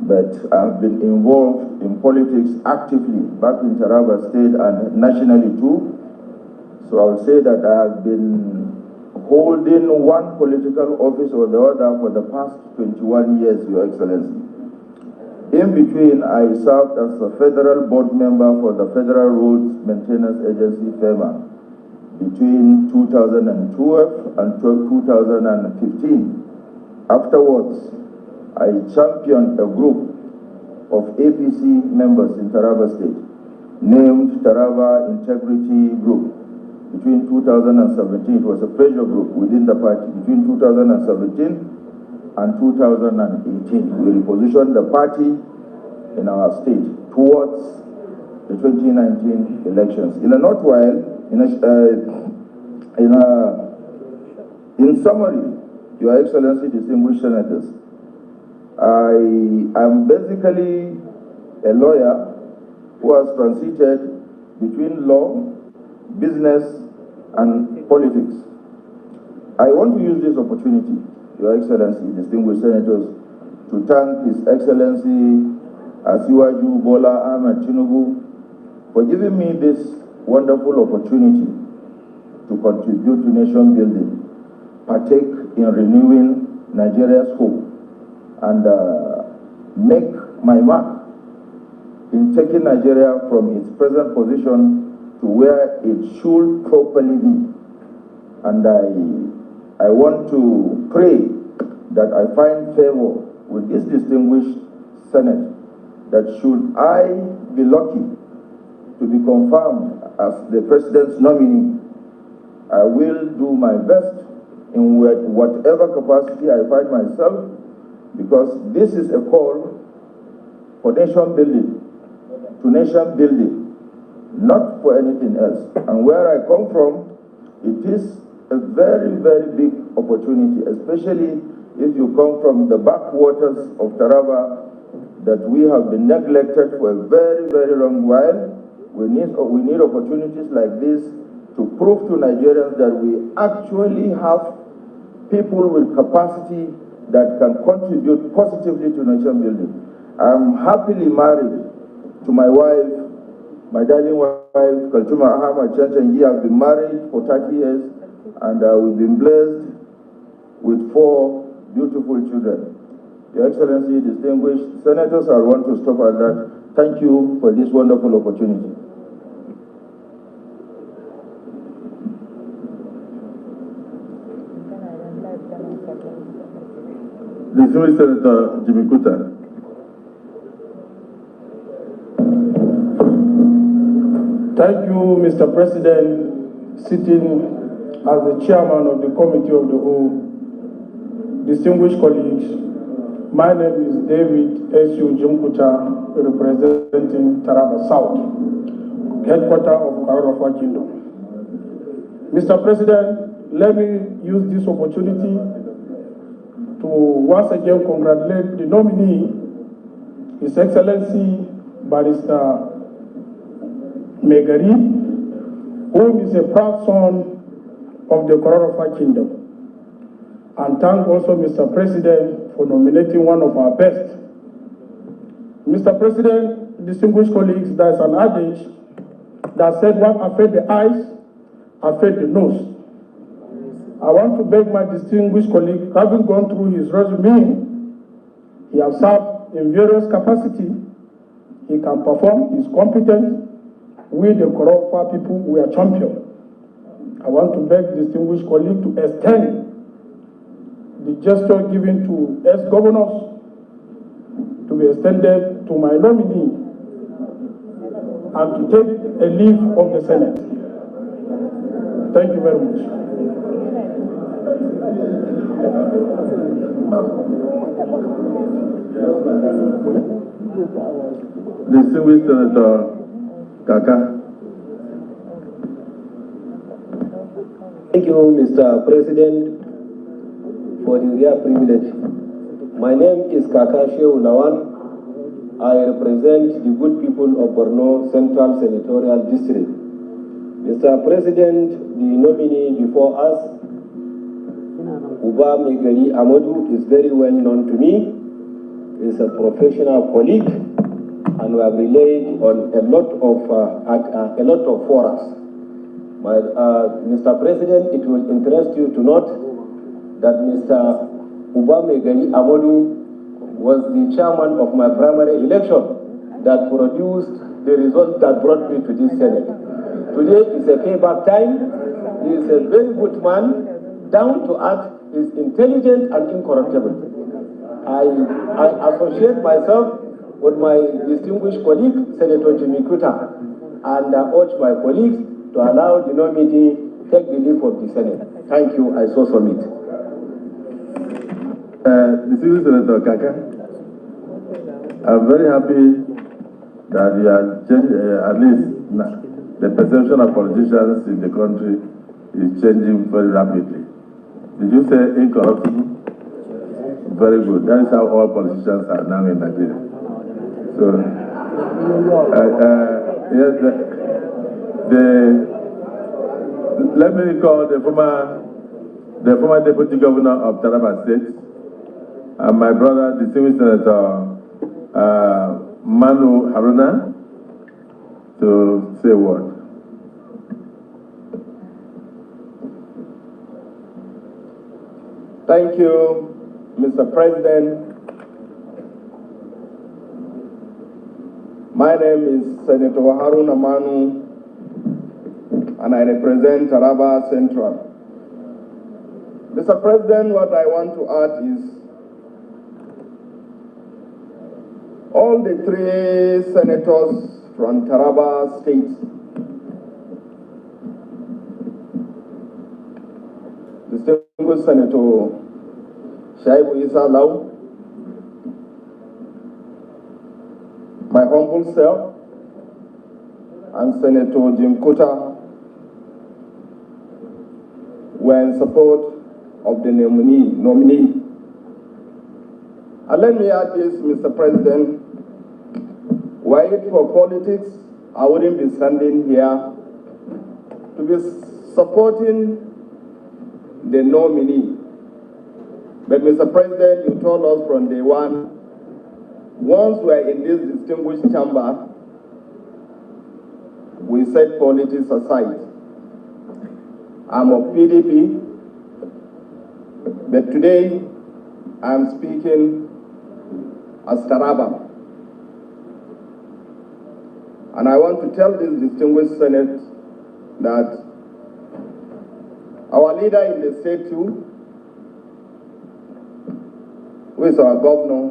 But I've been involved in politics actively back in Taraba State and nationally too. So I would say that I've been holding one political office or the other for the past 21 years, Your Excellency. In between, I served as a federal board member for the Federal Roads Maintenance Agency, FEMA, between 2012 and 2015. Afterwards, I championed a group of APC members in Taraba State, named Taraba Integrity Group. Between 2017, it was a pressure group within the party. Between 2017 and 2018, we repositioned the party in our state towards the 2019 elections. In a short while, in summary, Your Excellency, distinguished senators, I am basically a lawyer who has transited between law, business, and politics. I want to use this opportunity, Your Excellency, distinguished senators, to thank His Excellency Asiwaju Bola Ahmed Tinubu for giving me this wonderful opportunity to contribute to nation building, partake in renewing Nigeria's hope, and make my mark in taking Nigeria from its present position to where it should properly be. And I want to pray that I find favor with this distinguished Senate, that should I be lucky to be confirmed as the President's nominee, I will do my best in whatever capacity I find myself, because this is a call for nation building, to nation building, not for anything else. And where I come from, it is a very, very big opportunity, especially if you come from the backwaters of Taraba that we have been neglected for a very, very long while. We need opportunities like this to prove to Nigerians that we actually have people with capacity that can contribute positively to nation building. I'm happily married to my wife, my darling wife, wife, Kaltuma Ahmad Chanchangi, have been married for 30 years, and we've been blessed with 4 beautiful children. Your Excellency, distinguished senators, I want to stop at that. Thank you for this wonderful opportunity. Distinguished Senator Jimmy Kuta. Thank you, Mr. President, sitting as the chairman of the Committee of the Whole. Distinguished colleagues, my name is David S.U. Jimkuta, representing Taraba South, headquarters of Karafa Kingdom. Mr. President, let me use this opportunity to once again congratulate the nominee, His Excellency Barrister Megari, whom is a proud son of the Karafa Kingdom. And thank also Mr. President for nominating one of our best. Mr. President, distinguished colleagues, there's an adage that said what affects the eyes, affects the nose. I want to beg my distinguished colleague, having gone through his resume, he has served in various capacities, he can perform, he's competent. We, the Karafa people, we are champion. I want to beg distinguished colleague to extend the gesture given to ex-governors to be extended to my nominee and to take a leave of the Senate. Thank you very much. Distinguished Senator Kaka. Thank you, Mr. President, for the rare privilege. My name is Kaka Shehu Lawan. I represent the good people of Borno Central Senatorial District. Mr. President, the nominee before us, Uba Megari Amadou, is very well known to me. He is a professional colleague, and we have relied on a lot of forums. Mr. President, it will interest you to note that Mr. Ubamegani Amadou was the chairman of my primary election that produced the result that brought me to this Senate. Today is a payback time. He is a very good man, down to earth, is intelligent and incorruptible. I associate myself with my distinguished colleague, Senator Jimmy Kuta, and I urge my colleagues to allow the nominee take the lead of the Senate. Thank you. I so submit. Distinguished Senator Kaka, I'm very happy that you are changing, at least the perception of politicians in the country is changing very rapidly. Did you say incorruptible? Very good. That is how all politicians are now in Nigeria. So, yes, let me recall the former Deputy Governor of Taraba State, and my brother, distinguished Senator Manu Haruna, to say a word. Thank you, Mr. President. My name is Senator Haruna Manu, and I represent Taraba Central. Mr. President, what I want to add is all the 3 senators from Taraba State, distinguished Senator Shaibu Isa Lau, my humble self, and Senator Jim Kuta were in support of the nominee. And let me add this, Mr. President, were it for politics, I wouldn't be standing here to be supporting the nominee. But Mr. President, you told us from day one, once we're in this distinguished chamber, we we set politics aside. I'm of PDP, but today I'm speaking as Taraba. And I want to tell this distinguished Senate that our leader in the state too, who is our governor,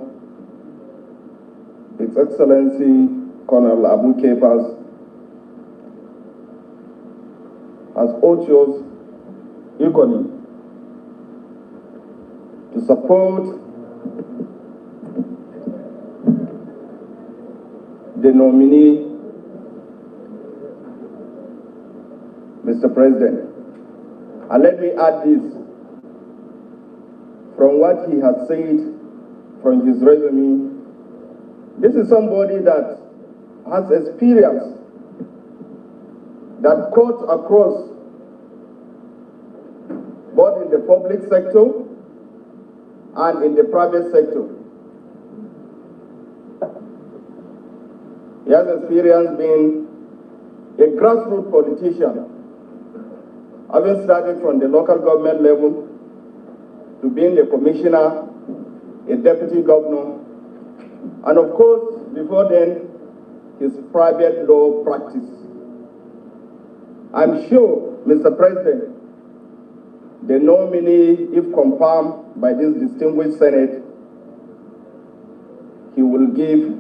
His Excellency Colonel Abu Kepas, has urged us equally to support the nominee, Mr. President. And let me add this, from what he has said, from his resume, this is somebody that has experience, that cuts across both in the public sector and in the private sector. He has experience being a grassroots politician, having started from the local government level to being a commissioner, a deputy governor, and of course, before then, his private law practice. I'm sure, Mr. President, the nominee, if confirmed by this distinguished Senate, he will give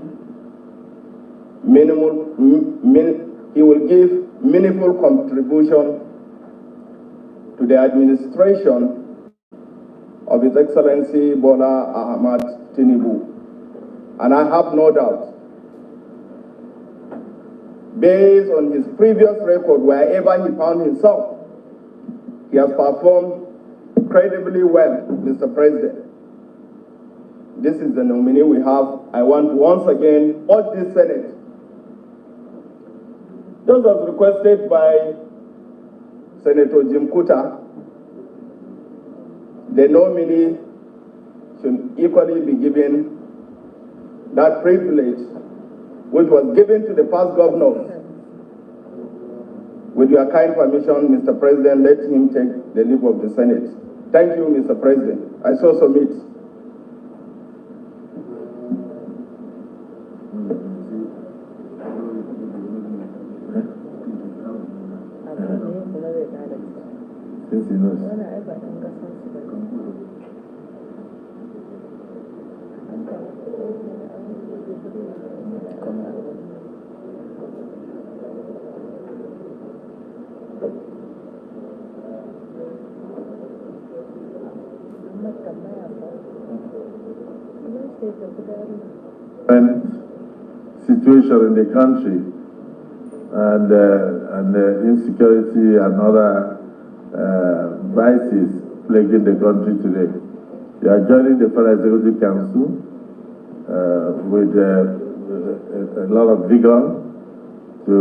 meaningful contribution to the administration of His Excellency Bola Ahmad Tinubu. And I have no doubt, based on his previous record, wherever he found himself, he has performed incredibly well, Mr. President. This is the nominee we have. I want to once again urge the Senate, just as requested by Senator Jim Kuta, the nominee should equally be given that privilege which was given to the past governors. With your kind permission, Mr. President, let him take the leave of the Senate. Thank you, Mr. President. I so submit. Since he knows. Situation in the country and insecurity and other vices plaguing the country today. We are joining the Federal Executive Council with a lot of vigor to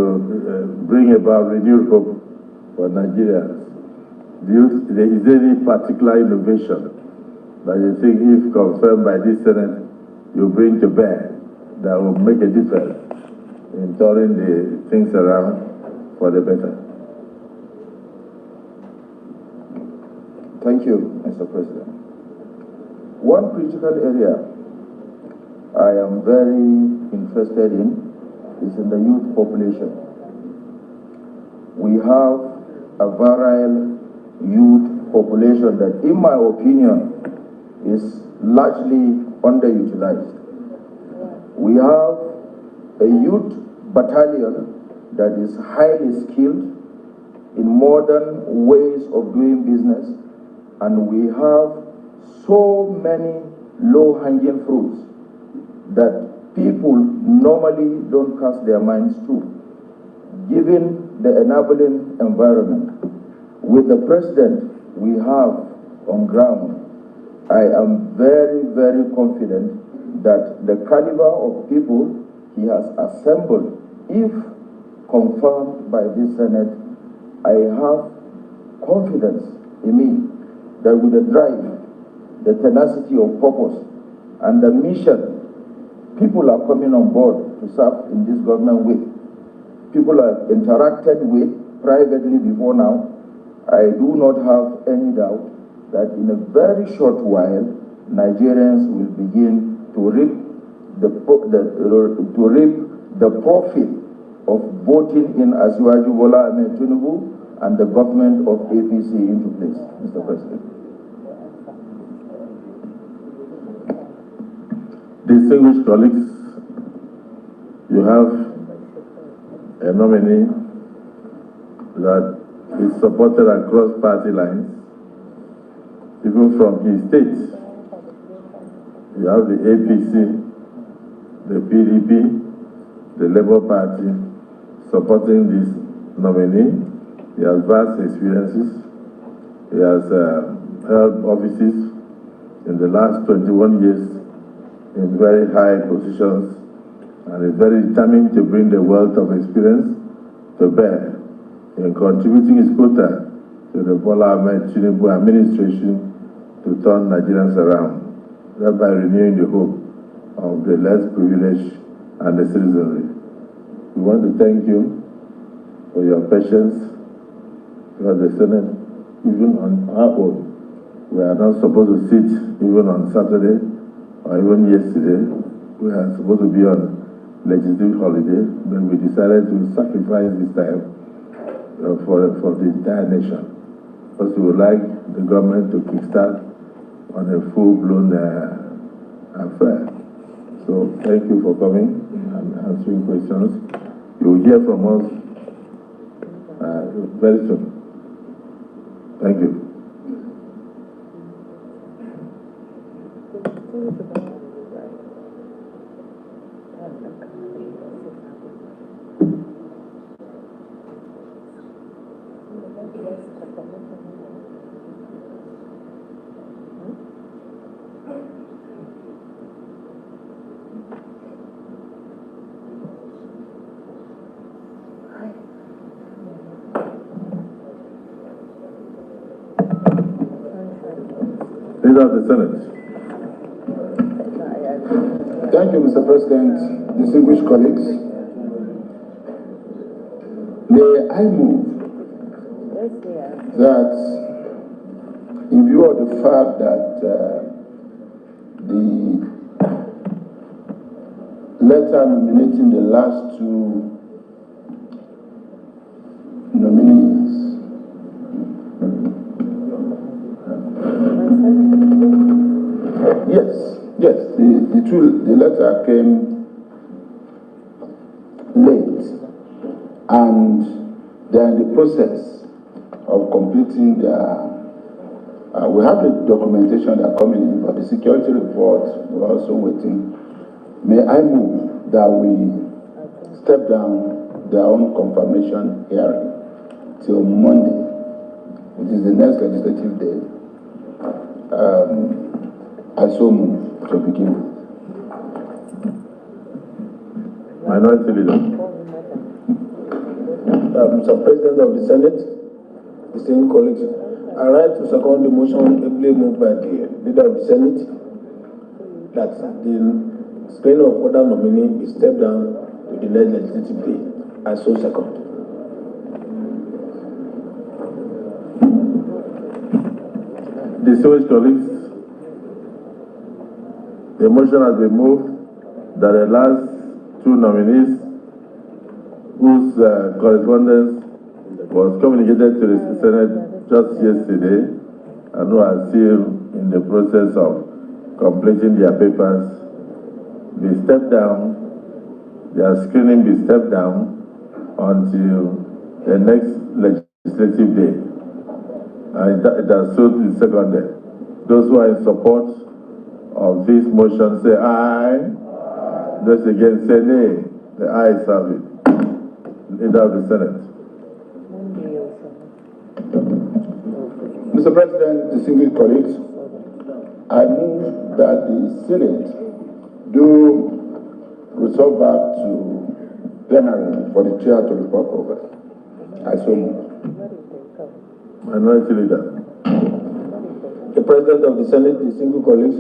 bring about renewed hope for Nigerians. Is there any particular innovation that you think, if confirmed by this Senate, you bring to bear that will make a difference in turning the things around for the better? Thank you, Mr. President. One critical area I am very interested in is in the youth population. We have a virile youth population that, in my opinion, is largely underutilized. We have a youth battalion that is highly skilled in modern ways of doing business, and we have so many low-hanging fruits that people normally don't cast their minds to. Given the enabling environment, with the president we have on ground, I am very, very confident that the caliber of people he has assembled, if confirmed by this Senate, I have confidence in me that with the drive, the tenacity of purpose, and the mission people are coming on board to serve in this government with, people I've interacted with privately before now, I do not have any doubt that in a very short while, Nigerians will begin to reap the profit of voting in Asiwaju Bola Ahmed Tinubu and the government of APC into place, Mr. President. Distinguished colleagues, you have a nominee that is supported across party lines, even from his state. You have the APC, the PDP, the Labour Party supporting this nominee. He has vast experiences. He has held offices in the last 21 years in very high positions and is very determined to bring the wealth of experience to bear in contributing his quota to the Bola Ahmed Tinubu administration to turn Nigerians around, thereby renewing the hope of the less privileged and the citizenry. We want to thank you for your patience, because the Senate, even on our own, we are not supposed to sit even on Saturday or even yesterday. We are supposed to be on legislative holiday, but we decided to sacrifice this time for the entire nation, because we would like the government to kickstart on a full-blown affair. So thank you for coming and answering questions. You will hear from us very soon. Thank you. Leader of the Senate. Thank you, Mr. President, distinguished colleagues. May I move that, in view of the fact that the letter nominating the last two nominees Yes, the letter came late, and they are in the process of completing their. We have the documentation that are coming in, but the security report we're also waiting. May I move that we step down their own confirmation hearing till Monday, which is the next legislative day. I so move to begin with. Minority Leader. Mr. President of the Senate, distinguished colleagues, I write to second the motion ably moved by the Leader of the Senate that the screen of other nominee is stepped down to the next legislative day. I so second. Distinguished colleagues, the motion has been moved that the last two nominees whose correspondence was communicated to the Senate just yesterday and who are still in the process of completing their papers be stepped down, their screening be stepped down until the next legislative day. And it has so been seconded. Those who are in support of this motion say aye. Those against say nay. The ayes have it. Leader of the Senate. Mr. President, distinguished colleagues, I move that the Senate do resolve back to plenary for the chair to report progress. I so move. Minority Leader. The President of the Senate, distinguished colleagues,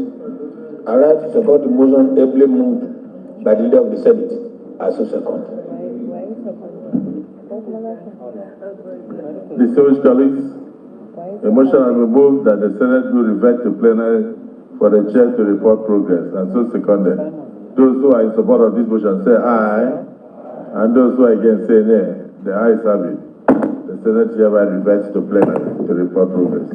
I write to support the motion ably moved by the Leader of the Senate. I so second. Distinguished colleagues, a motion has been moved that the Senate will revert to plenary for the chair to report progress, and so seconded. Those who are in support of this motion say aye, and those who are against say nay. The ayes have it. The Senate hereby reverts to plenary to report progress.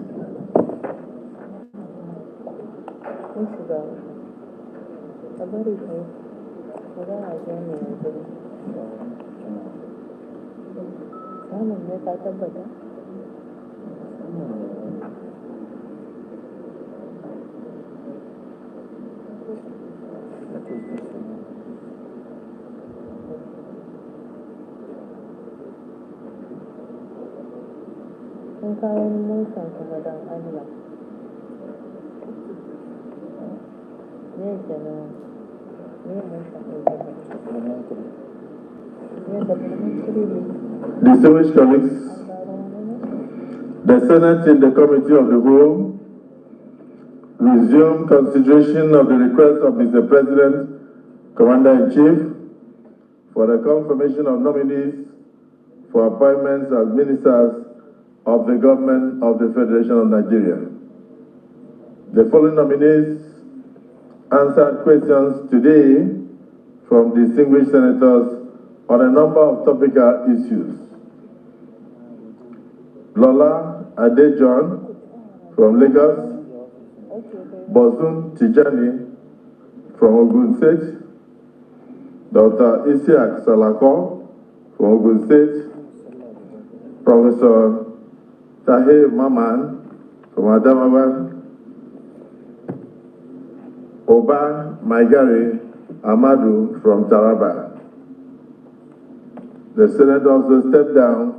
Distinguished colleagues, the Senate in the Committee of the Whole resume consideration of the request of Mr. President, Commander-in-Chief, for the confirmation of nominees for appointments as ministers of the government of the Federation of Nigeria. The following nominees answered questions today from distinguished senators on a number of topical issues. Lola Adejon from Lagos, Bosun Tijani from Ogun State, Dr. Isiaq Salako from Ogun State, Professor Tahir Maman from Adamawa, Oba Maigari Amadu from Taraba. The Senate also stepped down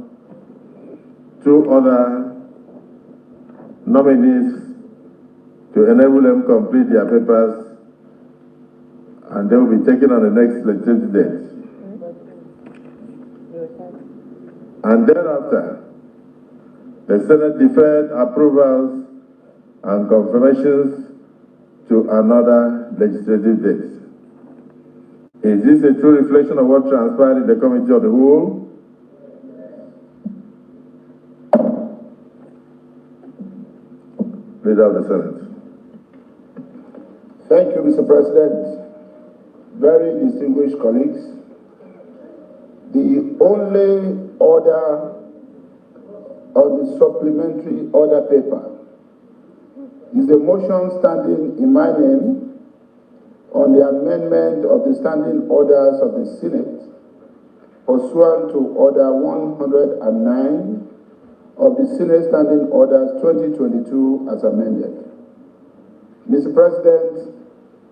two other nominees to enable them complete their papers, and they will be taken on the next legislative date. And thereafter, the Senate deferred approvals and confirmations to another legislative date. Is this a true reflection of what transpired in the Committee of the Whole? Leader of the Senate. Thank you, Mr. President. Very distinguished colleagues, the only order on the supplementary order paper is a motion standing in my name on the amendment of the standing orders of the Senate pursuant to Order 109 of the Senate Standing Orders 2022 as amended. Mr. President,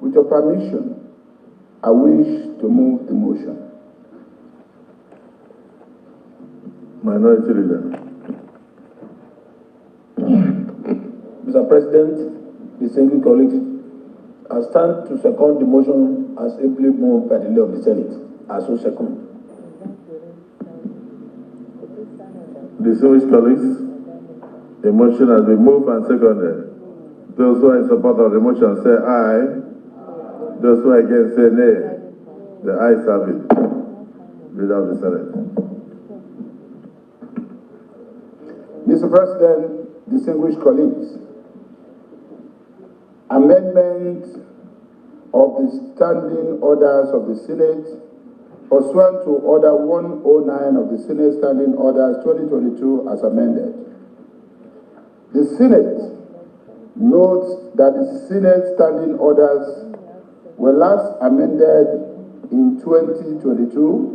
with your permission, I wish to move the motion. Minority Leader. Mr. President, distinguished colleagues, I stand to second the motion as ably moved by the leader of the Senate. I so second. Distinguished colleagues, the motion has been moved and seconded. Those who are in support of the motion say aye. Those who are against say nay. The ayes have it. Leader of the Senate. Mr. President, distinguished colleagues, amendment of the standing orders of the Senate pursuant to Order 109 of the Senate Standing Orders 2022 as amended. The Senate notes that the Senate Standing Orders were last amended in 2022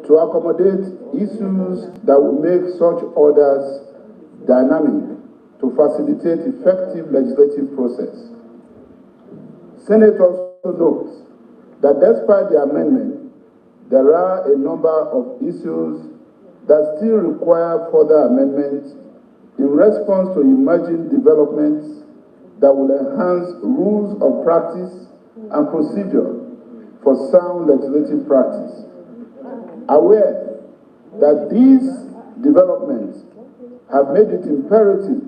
to accommodate issues that will make such orders dynamic to facilitate effective legislative process. Senate also notes that despite the amendment, there are a number of issues that still require further amendment in response to emerging developments that will enhance rules of practice and procedure for sound legislative practice. Aware that these developments have made it imperative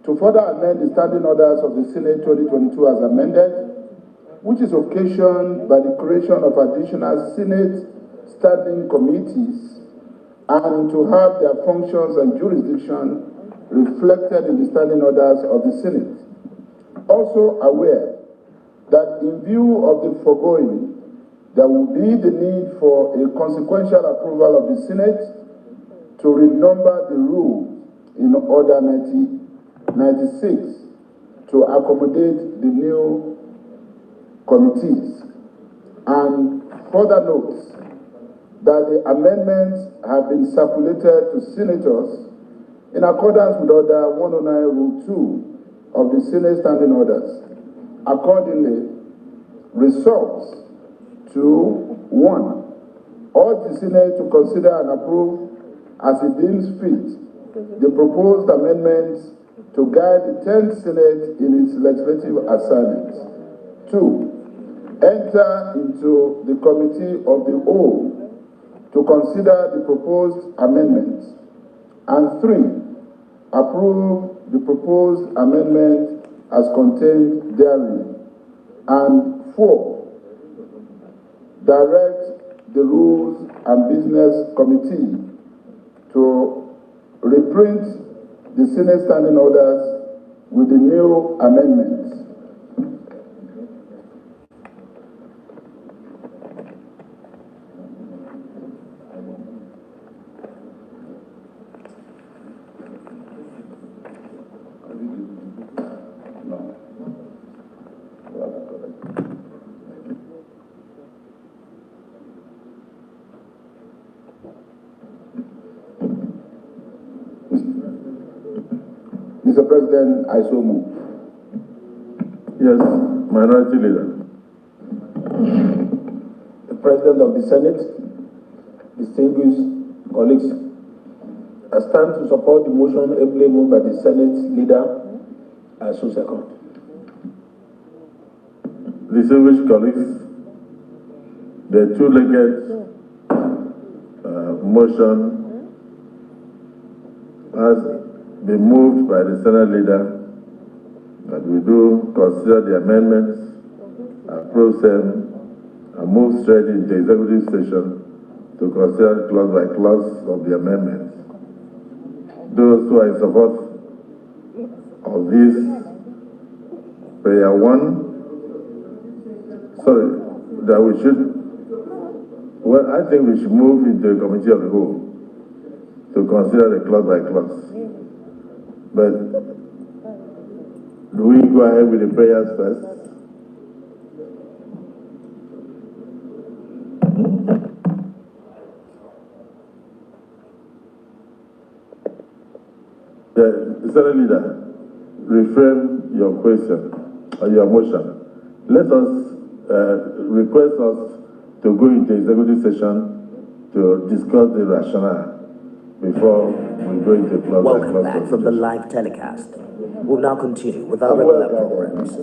to further amend the standing orders of the Senate 2022 as amended, which is occasioned by the creation of additional Senate standing committees and to have their functions and jurisdiction reflected in the standing orders of the Senate. Also aware that in view of the foregoing, there will be the need for a consequential approval of the Senate to renumber the rules in Order 96 to accommodate the new committees, and further notes that the amendments have been circulated to senators in accordance with Order 109 Rule 2 of the Senate Standing Orders. Accordingly, results to 1. Urge the Senate to consider and approve as it deems fit the proposed amendments to guide the 10th Senate in its legislative assignments. 2. Enter into the Committee of the Whole to consider the proposed amendments. And 3. Approve the proposed amendment as contained therein. And 4. Direct the Rules and Business Committee to reprint the Senate Standing Orders with the new amendments. Mr. President, I so move. Yes, Minority Leader. The President of the Senate, distinguished colleagues, I stand to support the motion ably moved by the Senate Leader. I so second. Distinguished colleagues, the two-legged motion has been moved by the Senate Leader that we do consider the amendments, approve them, and move straight into executive session to consider clause by clause of the amendments. Those who are in support of this prayer 1, sorry, that we should, well, I think we should move into a committee of the whole to consider the clause by clause. But do we go ahead with the prayers first? The Senate Leader, reframe your question or your motion. Let us request us to go into executive session to discuss the rationale before we go into clause. Welcome back from the live telecast. We'll now continue with our regular programs.